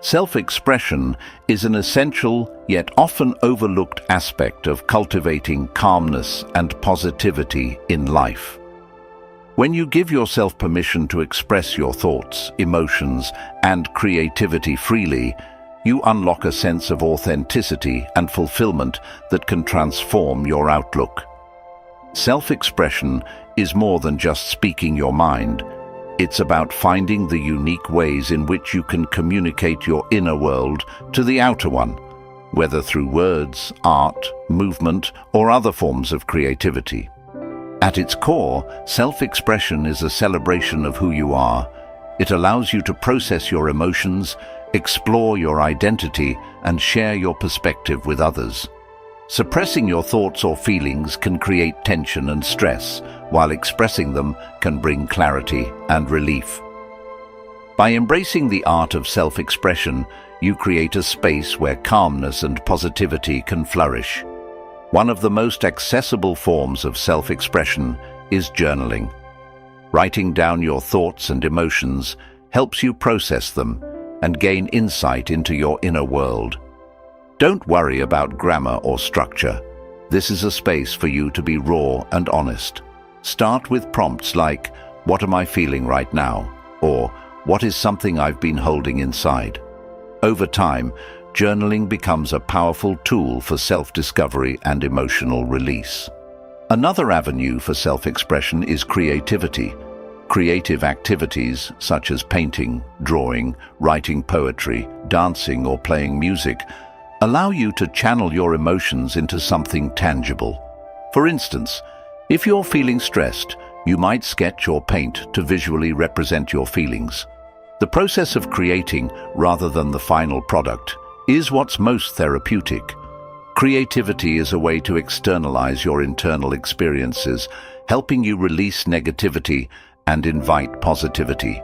Self-expression is an essential yet often overlooked aspect of cultivating calmness and positivity in life. When you give yourself permission to express your thoughts, emotions, and creativity freely, you unlock a sense of authenticity and fulfillment that can transform your outlook. Self-expression is more than just speaking your mind. It's about finding the unique ways in which you can communicate your inner world to the outer one, whether through words, art, movement, or other forms of creativity. At its core, self-expression is a celebration of who you are. It allows you to process your emotions, explore your identity, and share your perspective with others. Suppressing your thoughts or feelings can create tension and stress, while expressing them can bring clarity and relief. By embracing the art of self-expression, you create a space where calmness and positivity can flourish. One of the most accessible forms of self-expression is journaling. Writing down your thoughts and emotions helps you process them and gain insight into your inner world. Don't worry about grammar or structure. This is a space for you to be raw and honest. Start with prompts like, "What am I feeling right now?" or "What is something I've been holding inside?" Over time, journaling becomes a powerful tool for self-discovery and emotional release. Another avenue for self-expression is creativity. Creative activities such as painting, drawing, writing poetry, dancing, or playing music allow you to channel your emotions into something tangible. For instance, if you're feeling stressed, you might sketch or paint to visually represent your feelings. The process of creating, rather than the final product, is what's most therapeutic. Creativity is a way to externalize your internal experiences, helping you release negativity and invite positivity.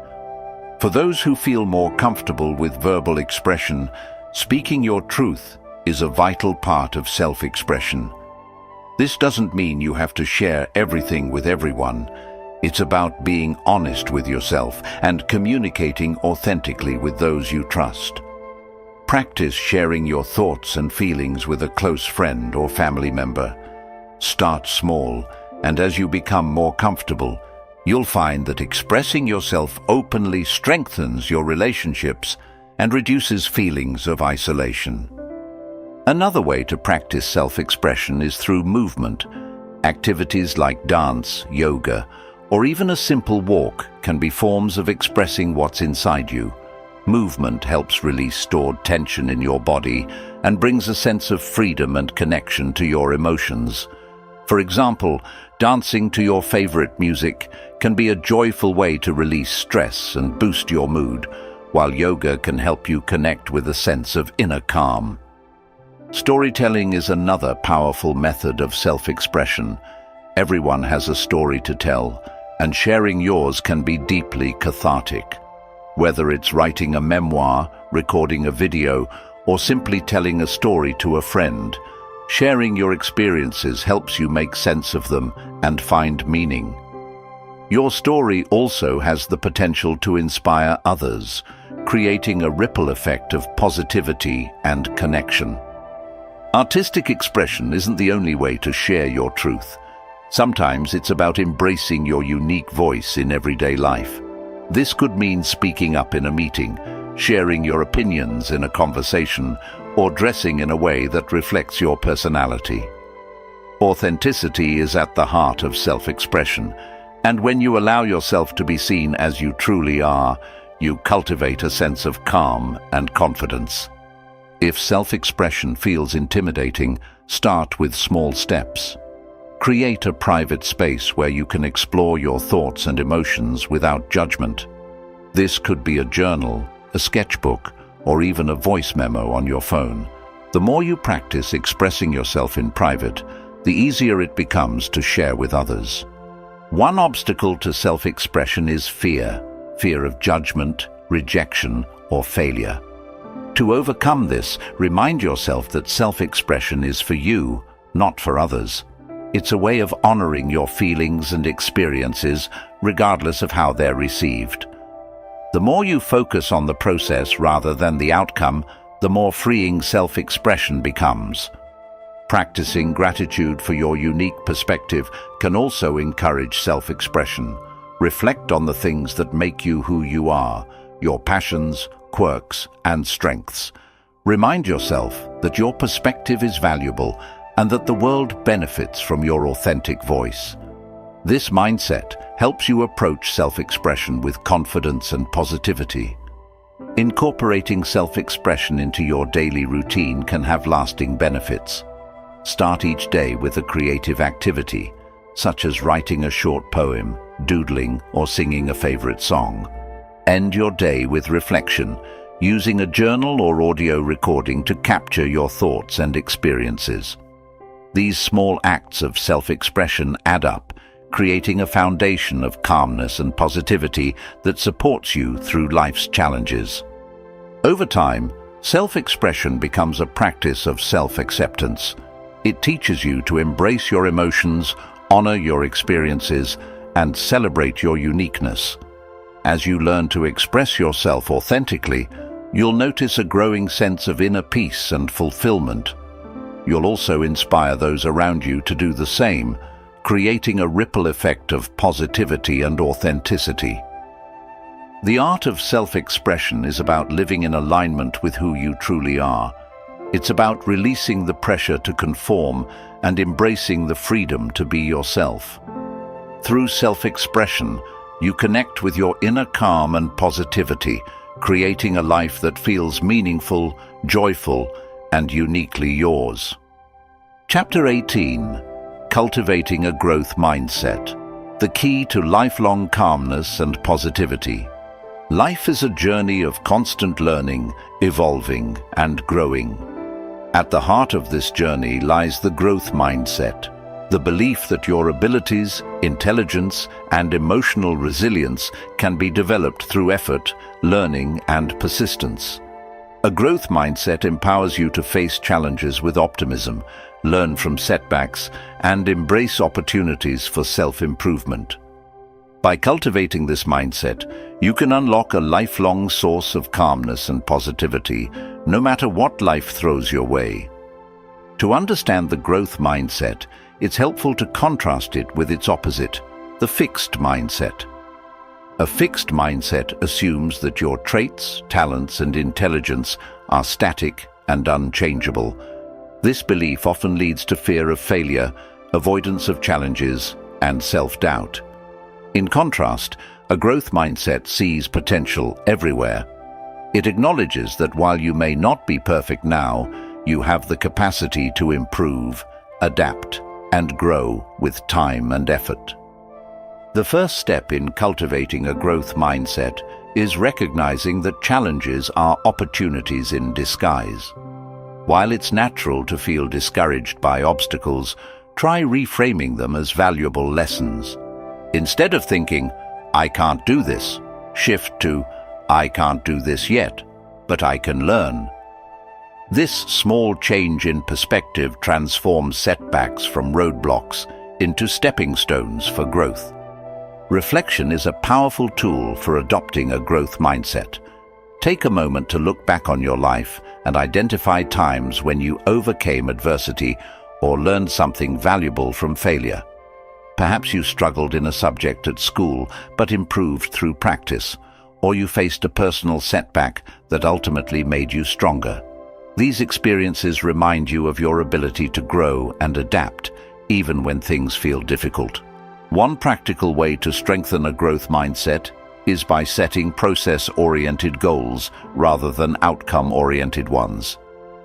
For those who feel more comfortable with verbal expression, speaking your truth is a vital part of self-expression. This doesn't mean you have to share everything with everyone. It's about being honest with yourself and communicating authentically with those you trust. Practice sharing your thoughts and feelings with a close friend or family member. Start small, and as you become more comfortable, you'll find that expressing yourself openly strengthens your relationships and reduces feelings of isolation. Another way to practice self-expression is through movement. Activities like dance, yoga, or even a simple walk can be forms of expressing what's inside you. Movement helps release stored tension in your body and brings a sense of freedom and connection to your emotions. For example, dancing to your favorite music can be a joyful way to release stress and boost your mood, while yoga can help you connect with a sense of inner calm. Storytelling is another powerful method of self-expression. Everyone has a story to tell, and sharing yours can be deeply cathartic. Whether it's writing a memoir, recording a video, or simply telling a story to a friend, sharing your experiences helps you make sense of them and find meaning. Your story also has the potential to inspire others, creating a ripple effect of positivity and connection. Artistic expression isn't the only way to share your truth. Sometimes it's about embracing your unique voice in everyday life. This could mean speaking up in a meeting, sharing your opinions in a conversation, or dressing in a way that reflects your personality. Authenticity is at the heart of self-expression, and when you allow yourself to be seen as you truly are, you cultivate a sense of calm and confidence. If self-expression feels intimidating, start with small steps. Create a private space where you can explore your thoughts and emotions without judgment. This could be a journal, a sketchbook, or even a voice memo on your phone. The more you practice expressing yourself in private, the easier it becomes to share with others. One obstacle to self-expression is fear of judgment, rejection, or failure. To overcome this, remind yourself that self-expression is for you, not for others. It's a way of honoring your feelings and experiences, regardless of how they're received. The more you focus on the process rather than the outcome, the more freeing self-expression becomes. Practicing gratitude for your unique perspective can also encourage self-expression. Reflect on the things that make you who you are, your passions, quirks, and strengths. Remind yourself that your perspective is valuable and that the world benefits from your authentic voice. This mindset helps you approach self-expression with confidence and positivity. Incorporating self-expression into your daily routine can have lasting benefits. Start each day with a creative activity, such as writing a short poem, doodling, or singing a favorite song. End your day with reflection, using a journal or audio recording to capture your thoughts and experiences. These small acts of self-expression add up, creating a foundation of calmness and positivity that supports you through life's challenges. Over time, self-expression becomes a practice of self-acceptance. It teaches you to embrace your emotions, honor your experiences, and celebrate your uniqueness. As you learn to express yourself authentically, you'll notice a growing sense of inner peace and fulfillment. You'll also inspire those around you to do the same, creating a ripple effect of positivity and authenticity. The art of self-expression is about living in alignment with who you truly are. It's about releasing the pressure to conform and embracing the freedom to be yourself. Through self-expression, you connect with your inner calm and positivity, creating a life that feels meaningful, joyful, and uniquely yours. Chapter 18. Cultivating a Growth Mindset. The key to lifelong calmness and positivity. Life is a journey of constant learning, evolving, and growing. At the heart of this journey lies the growth mindset, the belief that your abilities, intelligence, and emotional resilience can be developed through effort, learning, and persistence. A growth mindset empowers you to face challenges with optimism, learn from setbacks, and embrace opportunities for self-improvement. By cultivating this mindset, you can unlock a lifelong source of calmness and positivity, no matter what life throws your way. To understand the growth mindset, it's helpful to contrast it with its opposite, the fixed mindset. A fixed mindset assumes that your traits, talents, and intelligence are static and unchangeable. This belief often leads to fear of failure, avoidance of challenges, and self-doubt. In contrast, a growth mindset sees potential everywhere. It acknowledges that while you may not be perfect now, you have the capacity to improve, adapt, and grow with time and effort. The first step in cultivating a growth mindset is recognizing that challenges are opportunities in disguise. While it's natural to feel discouraged by obstacles, try reframing them as valuable lessons. Instead of thinking, "I can't do this," shift to, "I can't do this yet, but I can learn." This small change in perspective transforms setbacks from roadblocks into stepping stones for growth. Reflection is a powerful tool for adopting a growth mindset. Take a moment to look back on your life and identify times when you overcame adversity or learned something valuable from failure. Perhaps you struggled in a subject at school but improved through practice, or you faced a personal setback that ultimately made you stronger. These experiences remind you of your ability to grow and adapt, even when things feel difficult. One practical way to strengthen a growth mindset is by setting process-oriented goals rather than outcome-oriented ones.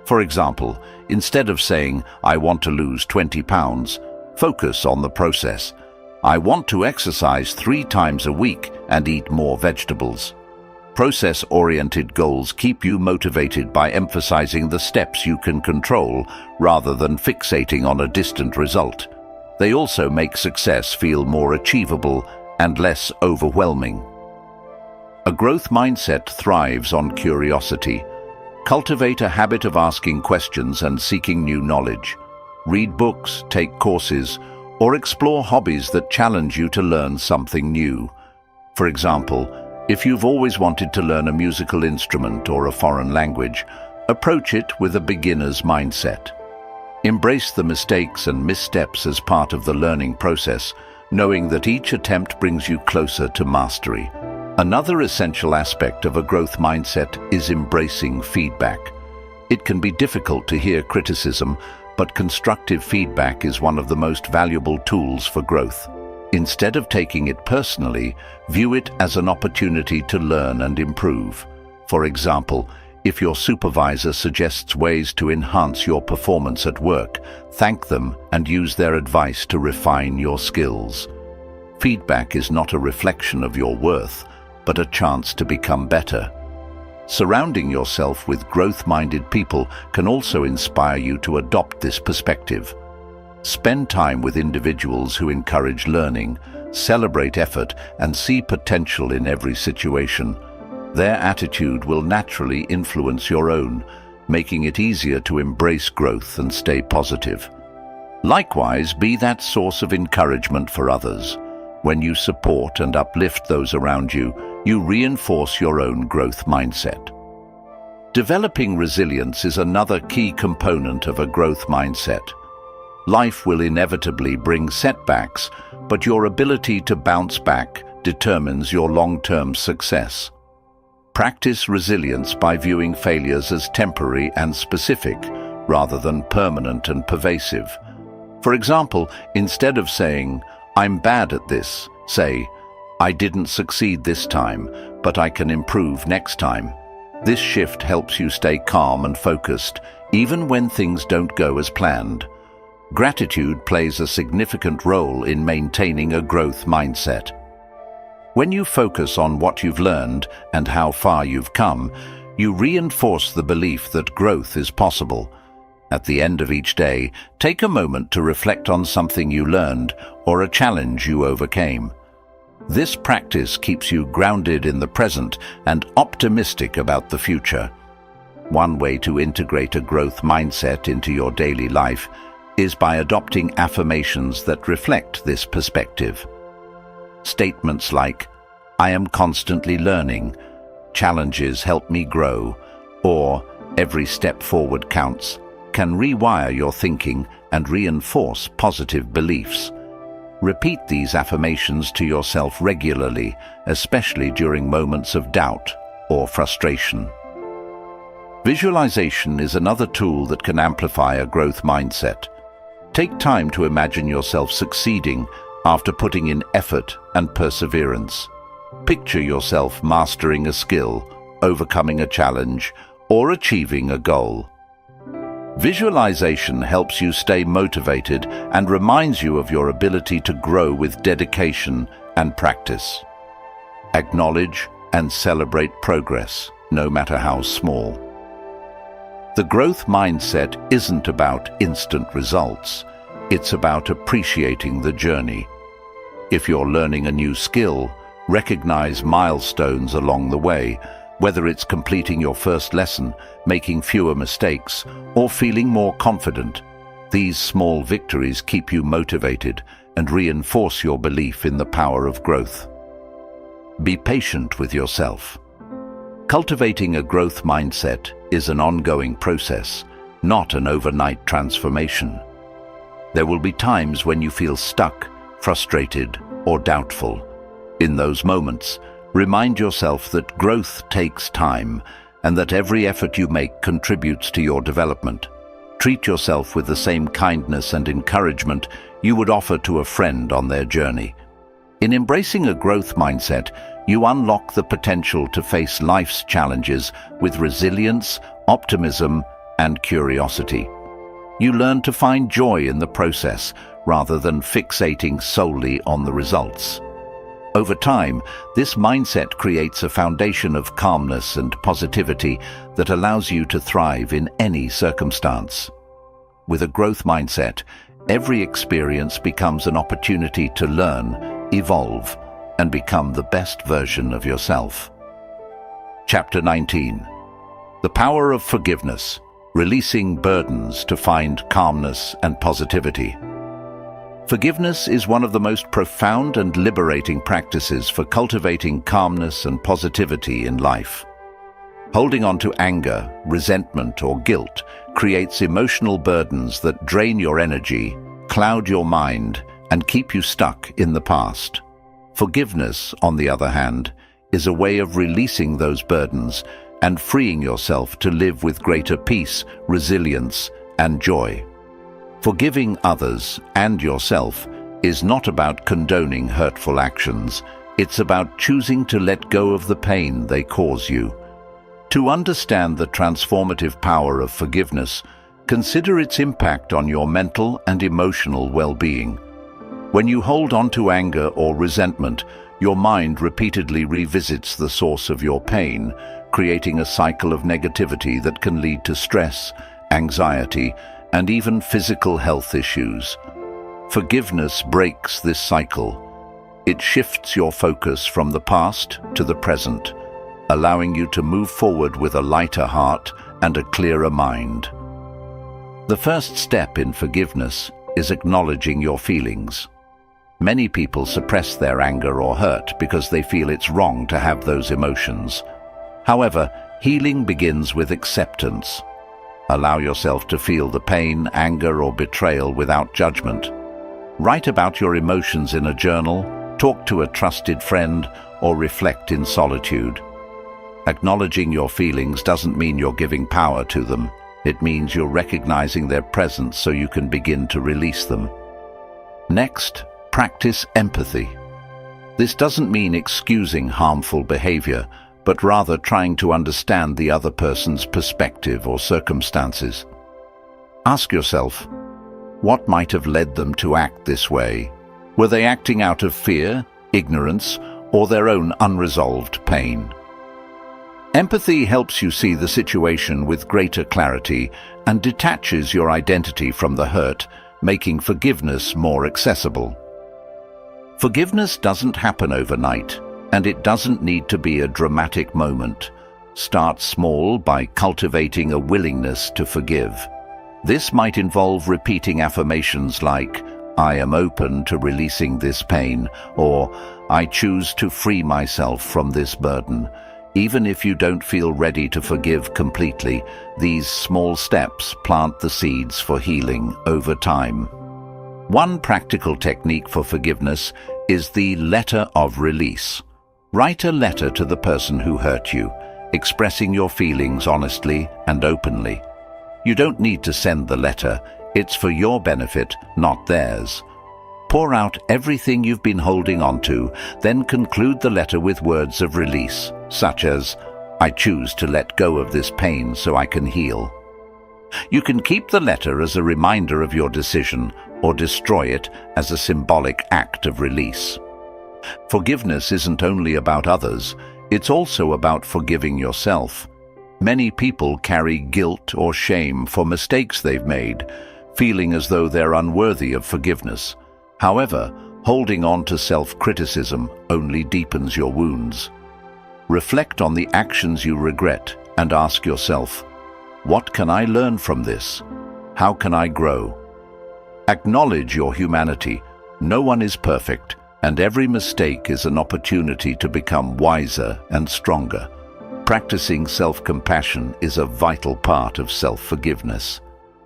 For example, instead of saying, "I want to lose 20 pounds, focus on the process. "I want to exercise 3 times a week and eat more vegetables." Process-oriented goals keep you motivated by emphasizing the steps you can control rather than fixating on a distant result. They also make success feel more achievable and less overwhelming. A growth mindset thrives on curiosity. Cultivate a habit of asking questions and seeking new knowledge. Read books, take courses, or explore hobbies that challenge you to learn something new. For example, if you've always wanted to learn a musical instrument or a foreign language, approach it with a beginner's mindset. Embrace the mistakes and missteps as part of the learning process, knowing that each attempt brings you closer to mastery. Another essential aspect of a growth mindset is embracing feedback. It can be difficult to hear criticism, but constructive feedback is one of the most valuable tools for growth. Instead of taking it personally, view it as an opportunity to learn and improve. For example, if your supervisor suggests ways to enhance your performance at work, thank them and use their advice to refine your skills. Feedback is not a reflection of your worth, but a chance to become better. Surrounding yourself with growth-minded people can also inspire you to adopt this perspective. Spend time with individuals who encourage learning, celebrate effort, and see potential in every situation. Their attitude will naturally influence your own, making it easier to embrace growth and stay positive. Likewise, be that source of encouragement for others. When you support and uplift those around you, you reinforce your own growth mindset. Developing resilience is another key component of a growth mindset. Life will inevitably bring setbacks, but your ability to bounce back determines your long-term success. Practice resilience by viewing failures as temporary and specific, rather than permanent and pervasive. For example, instead of saying, "I'm bad at this," say, "I didn't succeed this time, but I can improve next time." This shift helps you stay calm and focused, even when things don't go as planned. Gratitude plays a significant role in maintaining a growth mindset. When you focus on what you've learned and how far you've come, you reinforce the belief that growth is possible. At the end of each day, take a moment to reflect on something you learned or a challenge you overcame. This practice keeps you grounded in the present and optimistic about the future. One way to integrate a growth mindset into your daily life is by adopting affirmations that reflect this perspective. Statements like, "I am constantly learning," "Challenges help me grow," or "Every step forward counts," can rewire your thinking and reinforce positive beliefs. Repeat these affirmations to yourself regularly, especially during moments of doubt or frustration. Visualization is another tool that can amplify a growth mindset. Take time to imagine yourself succeeding after putting in effort and perseverance. Picture yourself mastering a skill, overcoming a challenge, or achieving a goal. Visualization helps you stay motivated and reminds you of your ability to grow with dedication and practice. Acknowledge and celebrate progress, no matter how small. The growth mindset isn't about instant results. It's about appreciating the journey. If you're learning a new skill, recognize milestones along the way, whether it's completing your first lesson, making fewer mistakes, or feeling more confident. These small victories keep you motivated and reinforce your belief in the power of growth. Be patient with yourself. Cultivating a growth mindset is an ongoing process, not an overnight transformation. There will be times when you feel stuck, frustrated, or doubtful. In those moments, remind yourself that growth takes time and that every effort you make contributes to your development. Treat yourself with the same kindness and encouragement you would offer to a friend on their journey. In embracing a growth mindset, you unlock the potential to face life's challenges with resilience, optimism, and curiosity. You learn to find joy in the process rather than fixating solely on the results. Over time, this mindset creates a foundation of calmness and positivity that allows you to thrive in any circumstance. With a growth mindset, every experience becomes an opportunity to learn, evolve, and become the best version of yourself. Chapter 19. The Power of Forgiveness, Releasing Burdens to Find Calmness and Positivity. Forgiveness is one of the most profound and liberating practices for cultivating calmness and positivity in life. Holding on to anger, resentment, or guilt creates emotional burdens that drain your energy, cloud your mind, and keep you stuck in the past. Forgiveness, on the other hand, is a way of releasing those burdens and freeing yourself to live with greater peace, resilience, and joy. Forgiving others and yourself is not about condoning hurtful actions. It's about choosing to let go of the pain they cause you. To understand the transformative power of forgiveness, consider its impact on your mental and emotional well-being. When you hold on to anger or resentment, your mind repeatedly revisits the source of your pain, creating a cycle of negativity that can lead to stress, anxiety, and even physical health issues. Forgiveness breaks this cycle. It shifts your focus from the past to the present, allowing you to move forward with a lighter heart and a clearer mind. The first step in forgiveness is acknowledging your feelings. Many people suppress their anger or hurt because they feel it's wrong to have those emotions. However, healing begins with acceptance. Allow yourself to feel the pain, anger, or betrayal without judgment. Write about your emotions in a journal, talk to a trusted friend, or reflect in solitude. Acknowledging your feelings doesn't mean you're giving power to them. It means you're recognizing their presence so you can begin to release them. Next, practice empathy. This doesn't mean excusing harmful behavior, but rather trying to understand the other person's perspective or circumstances. Ask yourself, what might have led them to act this way? Were they acting out of fear, ignorance, or their own unresolved pain? Empathy helps you see the situation with greater clarity and detaches your identity from the hurt, making forgiveness more accessible. Forgiveness doesn't happen overnight, and it doesn't need to be a dramatic moment. Start small by cultivating a willingness to forgive. This might involve repeating affirmations like, "I am open to releasing this pain," or "I choose to free myself from this burden." Even if you don't feel ready to forgive completely, these small steps plant the seeds for healing over time. One practical technique for forgiveness is the letter of release. Write a letter to the person who hurt you, expressing your feelings honestly and openly. You don't need to send the letter. It's for your benefit, not theirs. Pour out everything you've been holding on to, then conclude the letter with words of release, such as, "I choose to let go of this pain so I can heal." You can keep the letter as a reminder of your decision or destroy it as a symbolic act of release. Forgiveness isn't only about others, it's also about forgiving yourself. Many people carry guilt or shame for mistakes they've made, feeling as though they're unworthy of forgiveness. However, holding on to self-criticism only deepens your wounds. Reflect on the actions you regret and ask yourself, what can I learn from this? How can I grow? Acknowledge your humanity. No one is perfect, and every mistake is an opportunity to become wiser and stronger. Practicing self-compassion is a vital part of self-forgiveness.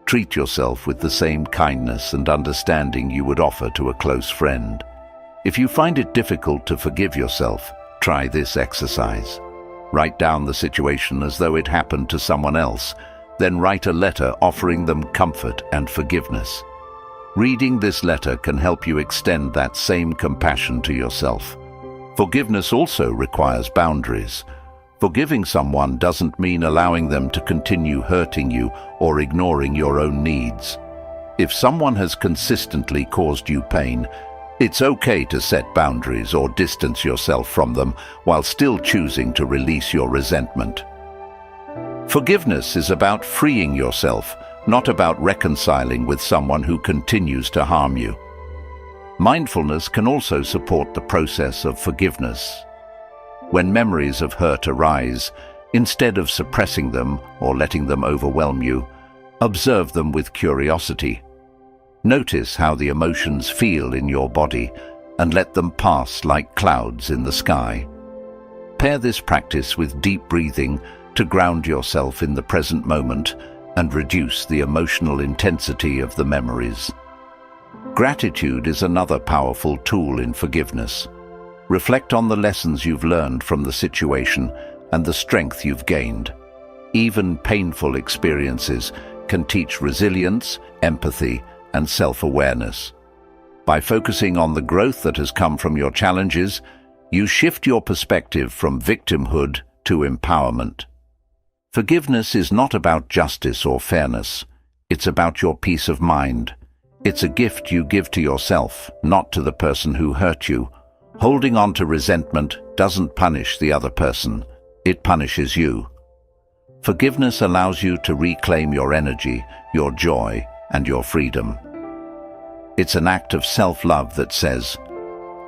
Treat yourself with the same kindness and understanding you would offer to a close friend. If you find it difficult to forgive yourself, try this exercise. Write down the situation as though it happened to someone else, then write a letter offering them comfort and forgiveness. Reading this letter can help you extend that same compassion to yourself. Forgiveness also requires boundaries. Forgiving someone doesn't mean allowing them to continue hurting you or ignoring your own needs. If someone has consistently caused you pain, it's okay to set boundaries or distance yourself from them while still choosing to release your resentment. Forgiveness is about freeing yourself, not about reconciling with someone who continues to harm you. Mindfulness can also support the process of forgiveness. When memories of hurt arise, instead of suppressing them or letting them overwhelm you, observe them with curiosity. Notice how the emotions feel in your body and let them pass like clouds in the sky. Pair this practice with deep breathing to ground yourself in the present moment and reduce the emotional intensity of the memories. Gratitude is another powerful tool in forgiveness. Reflect on the lessons you've learned from the situation and the strength you've gained. Even painful experiences can teach resilience, empathy, and self-awareness. By focusing on the growth that has come from your challenges, you shift your perspective from victimhood to empowerment. Forgiveness is not about justice or fairness. It's about your peace of mind. It's a gift you give to yourself, not to the person who hurt you. Holding on to resentment doesn't punish the other person. It punishes you. Forgiveness allows you to reclaim your energy, your joy, and your freedom. It's an act of self-love that says,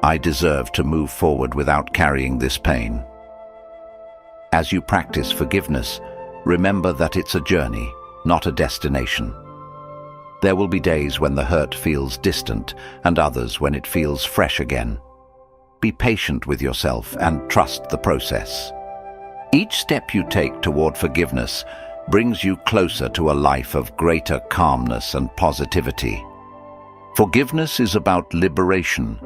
I deserve to move forward without carrying this pain. As you practice forgiveness, remember that it's a journey, not a destination. There will be days when the hurt feels distant and others when it feels fresh again. Be patient with yourself and trust the process. Each step you take toward forgiveness brings you closer to a life of greater calmness and positivity. Forgiveness is about liberation.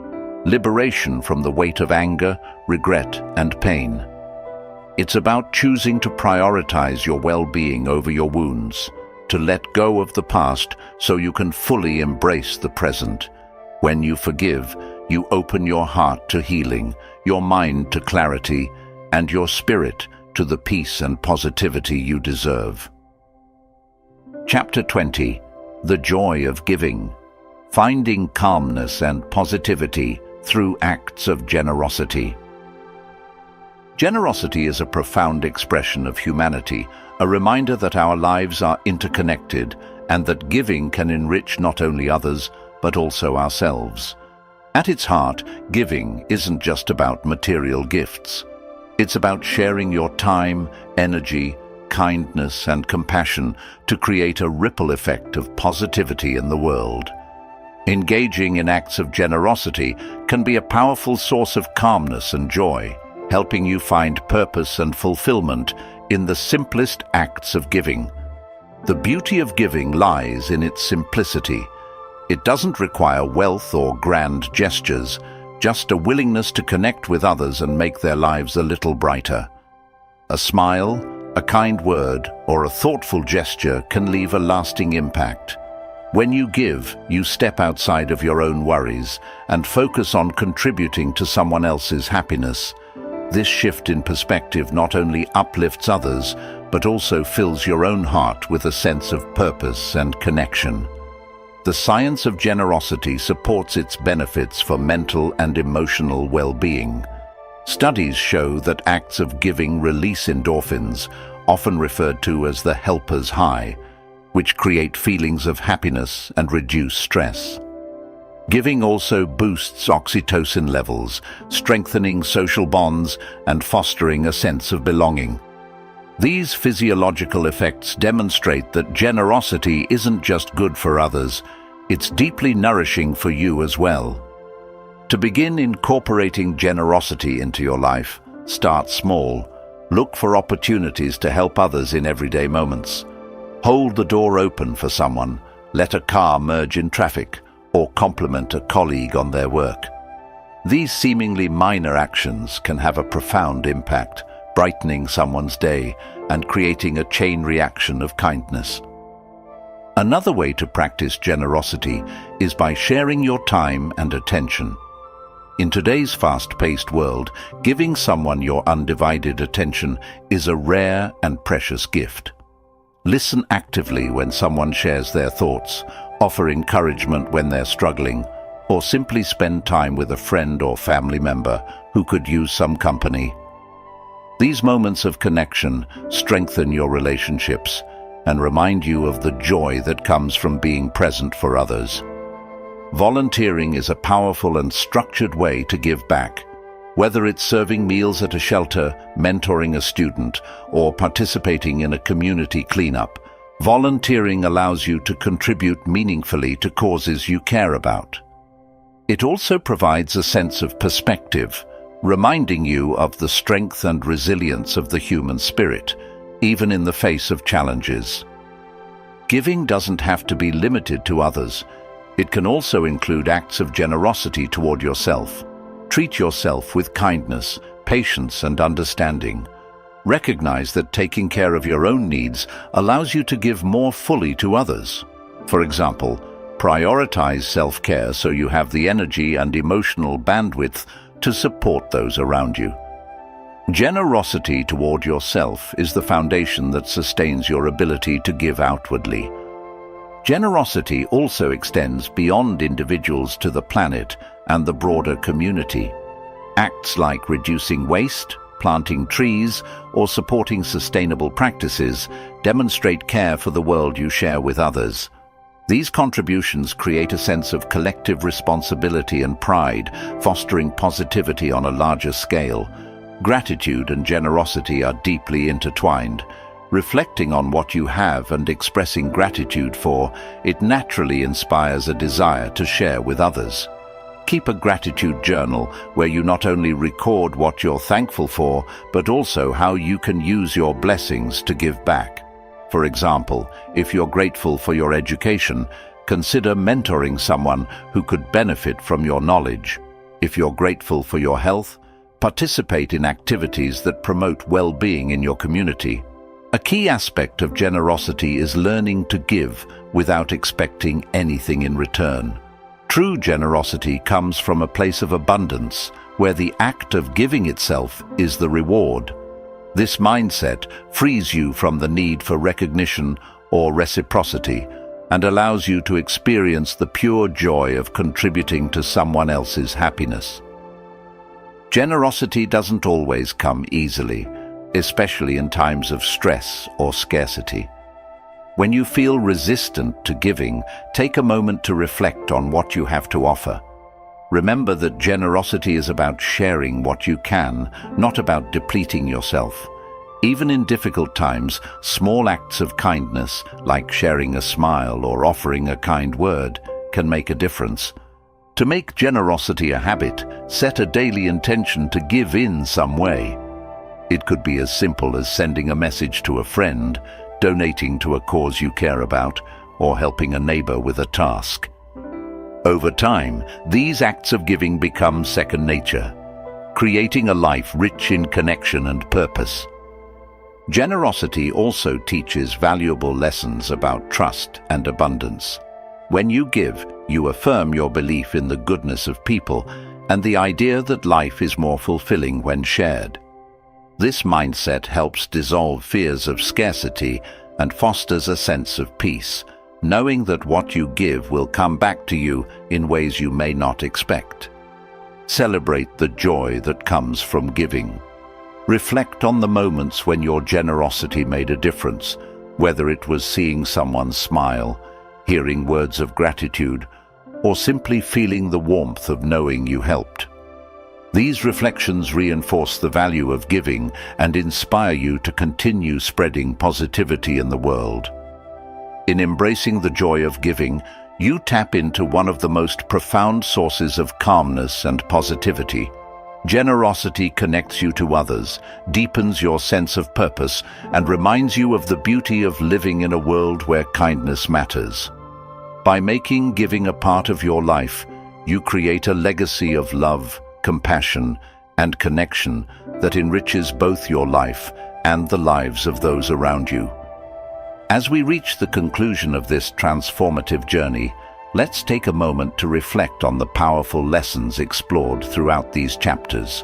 Liberation from the weight of anger, regret, and pain. It's about choosing to prioritize your well-being over your wounds, to let go of the past so you can fully embrace the present. When you forgive, you open your heart to healing, your mind to clarity, and your spirit to the peace and positivity you deserve. Chapter 20. The Joy of Giving. Finding calmness and positivity through acts of generosity. Generosity is a profound expression of humanity, a reminder that our lives are interconnected and that giving can enrich not only others, but also ourselves. At its heart, giving isn't just about material gifts. It's about sharing your time, energy, kindness, and compassion to create a ripple effect of positivity in the world. Engaging in acts of generosity can be a powerful source of calmness and joy, helping you find purpose and fulfillment in the simplest acts of giving. The beauty of giving lies in its simplicity. It doesn't require wealth or grand gestures, just a willingness to connect with others and make their lives a little brighter. A smile, a kind word, or a thoughtful gesture can leave a lasting impact. When you give, you step outside of your own worries and focus on contributing to someone else's happiness. This shift in perspective not only uplifts others, but also fills your own heart with a sense of purpose and connection. The science of generosity supports its benefits for mental and emotional well-being. Studies show that acts of giving release endorphins, often referred to as the helper's high, which create feelings of happiness and reduce stress. Giving also boosts oxytocin levels, strengthening social bonds and fostering a sense of belonging. These physiological effects demonstrate that generosity isn't just good for others, it's deeply nourishing for you as well. To begin incorporating generosity into your life, start small. Look for opportunities to help others in everyday moments. Hold the door open for someone, let a car merge in traffic, or compliment a colleague on their work. These seemingly minor actions can have a profound impact, brightening someone's day and creating a chain reaction of kindness. Another way to practice generosity is by sharing your time and attention. In today's fast-paced world, giving someone your undivided attention is a rare and precious gift. Listen actively when someone shares their thoughts, offer encouragement when they're struggling, or simply spend time with a friend or family member who could use some company. These moments of connection strengthen your relationships, and remind you of the joy that comes from being present for others. Volunteering is a powerful and structured way to give back. Whether it's serving meals at a shelter, mentoring a student, or participating in a community cleanup, volunteering allows you to contribute meaningfully to causes you care about. It also provides a sense of perspective, reminding you of the strength and resilience of the human spirit, even in the face of challenges. Giving doesn't have to be limited to others. It can also include acts of generosity toward yourself. Treat yourself with kindness, patience, and understanding. Recognize that taking care of your own needs allows you to give more fully to others. For example, prioritize self-care so you have the energy and emotional bandwidth to support those around you. Generosity toward yourself is the foundation that sustains your ability to give outwardly. Generosity also extends beyond individuals to the planet and the broader community. Acts like reducing waste, planting trees, or supporting sustainable practices demonstrate care for the world you share with others. These contributions create a sense of collective responsibility and pride, fostering positivity on a larger scale. Gratitude and generosity are deeply intertwined. Reflecting on what you have and expressing gratitude for it naturally inspires a desire to share with others. Keep a gratitude journal where you not only record what you're thankful for, but also how you can use your blessings to give back. For example, if you're grateful for your education, consider mentoring someone who could benefit from your knowledge. If you're grateful for your health, participate in activities that promote well-being in your community. A key aspect of generosity is learning to give without expecting anything in return. True generosity comes from a place of abundance, where the act of giving itself is the reward. This mindset frees you from the need for recognition or reciprocity and allows you to experience the pure joy of contributing to someone else's happiness. Generosity doesn't always come easily, especially in times of stress or scarcity. When you feel resistant to giving, take a moment to reflect on what you have to offer. Remember that generosity is about sharing what you can, not about depleting yourself. Even in difficult times, small acts of kindness, like sharing a smile or offering a kind word, can make a difference. To make generosity a habit, set a daily intention to give in some way. It could be as simple as sending a message to a friend, donating to a cause you care about, or helping a neighbor with a task. Over time, these acts of giving become second nature, creating a life rich in connection and purpose. Generosity also teaches valuable lessons about trust and abundance. When you give, you affirm your belief in the goodness of people and the idea that life is more fulfilling when shared. This mindset helps dissolve fears of scarcity and fosters a sense of peace, knowing that what you give will come back to you in ways you may not expect. Celebrate the joy that comes from giving. Reflect on the moments when your generosity made a difference, whether it was seeing someone smile, hearing words of gratitude, or simply feeling the warmth of knowing you helped. These reflections reinforce the value of giving and inspire you to continue spreading positivity in the world. In embracing the joy of giving, you tap into one of the most profound sources of calmness and positivity. Generosity connects you to others, deepens your sense of purpose, and reminds you of the beauty of living in a world where kindness matters. By making giving a part of your life, you create a legacy of love, compassion, and connection that enriches both your life and the lives of those around you. As we reach the conclusion of this transformative journey, let's take a moment to reflect on the powerful lessons explored throughout these chapters.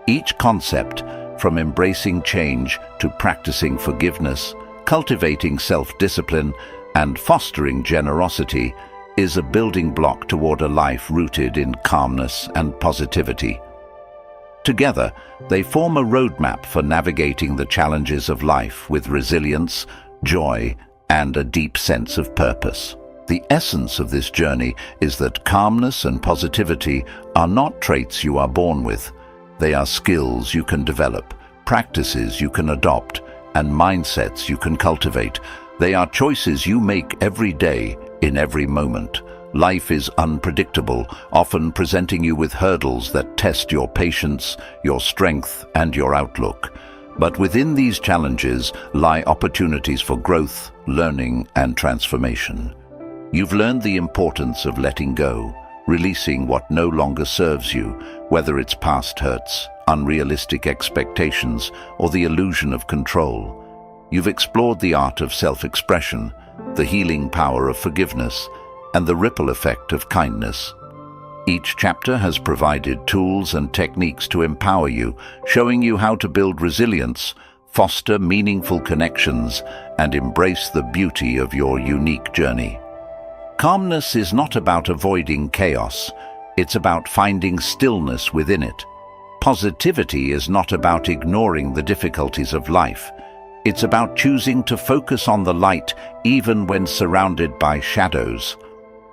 Each concept, from embracing change to practicing forgiveness, cultivating self-discipline, and fostering generosity, is a building block toward a life rooted in calmness and positivity. Together, they form a roadmap for navigating the challenges of life with resilience, joy, and a deep sense of purpose. The essence of this journey is that calmness and positivity are not traits you are born with. They are skills you can develop, practices you can adopt, and mindsets you can cultivate. They are choices you make every day, in every moment. Life is unpredictable, often presenting you with hurdles that test your patience, your strength, and your outlook. But within these challenges lie opportunities for growth, learning, and transformation. You've learned the importance of letting go, releasing what no longer serves you, whether it's past hurts, unrealistic expectations, or the illusion of control. You've explored the art of self-expression, the healing power of forgiveness, and the ripple effect of kindness. Each chapter has provided tools and techniques to empower you, showing you how to build resilience, foster meaningful connections, and embrace the beauty of your unique journey. Calmness is not about avoiding chaos, it's about finding stillness within it. Positivity is not about ignoring the difficulties of life. It's about choosing to focus on the light even when surrounded by shadows.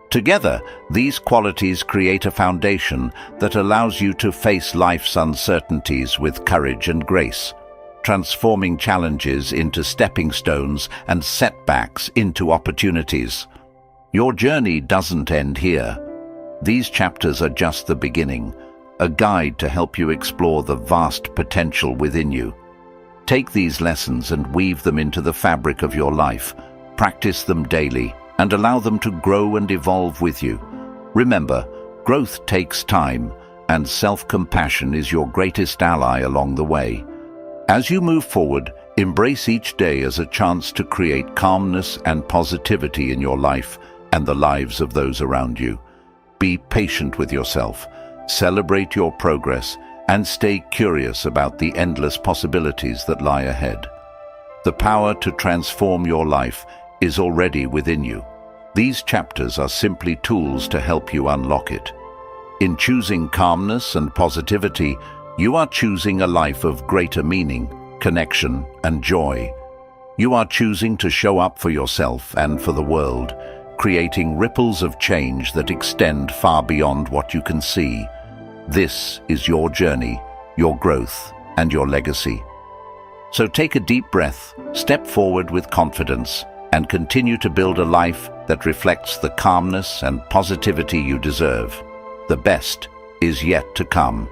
Together, these qualities create a foundation that allows you to face life's uncertainties with courage and grace, transforming challenges into stepping stones and setbacks into opportunities. Your journey doesn't end here. These chapters are just the beginning, a guide to help you explore the vast potential within you. Take these lessons and weave them into the fabric of your life. Practice them daily and allow them to grow and evolve with you. Remember, growth takes time, and self-compassion is your greatest ally along the way. As you move forward, embrace each day as a chance to create calmness and positivity in your life and the lives of those around you. Be patient with yourself, celebrate your progress, and stay curious about the endless possibilities that lie ahead. The power to transform your life is already within you. These chapters are simply tools to help you unlock it. In choosing calmness and positivity, you are choosing a life of greater meaning, connection, and joy. You are choosing to show up for yourself and for the world, creating ripples of change that extend far beyond what you can see. This is your journey, your growth, and your legacy. So take a deep breath, step forward with confidence, and continue to build a life that reflects the calmness and positivity you deserve. The best is yet to come.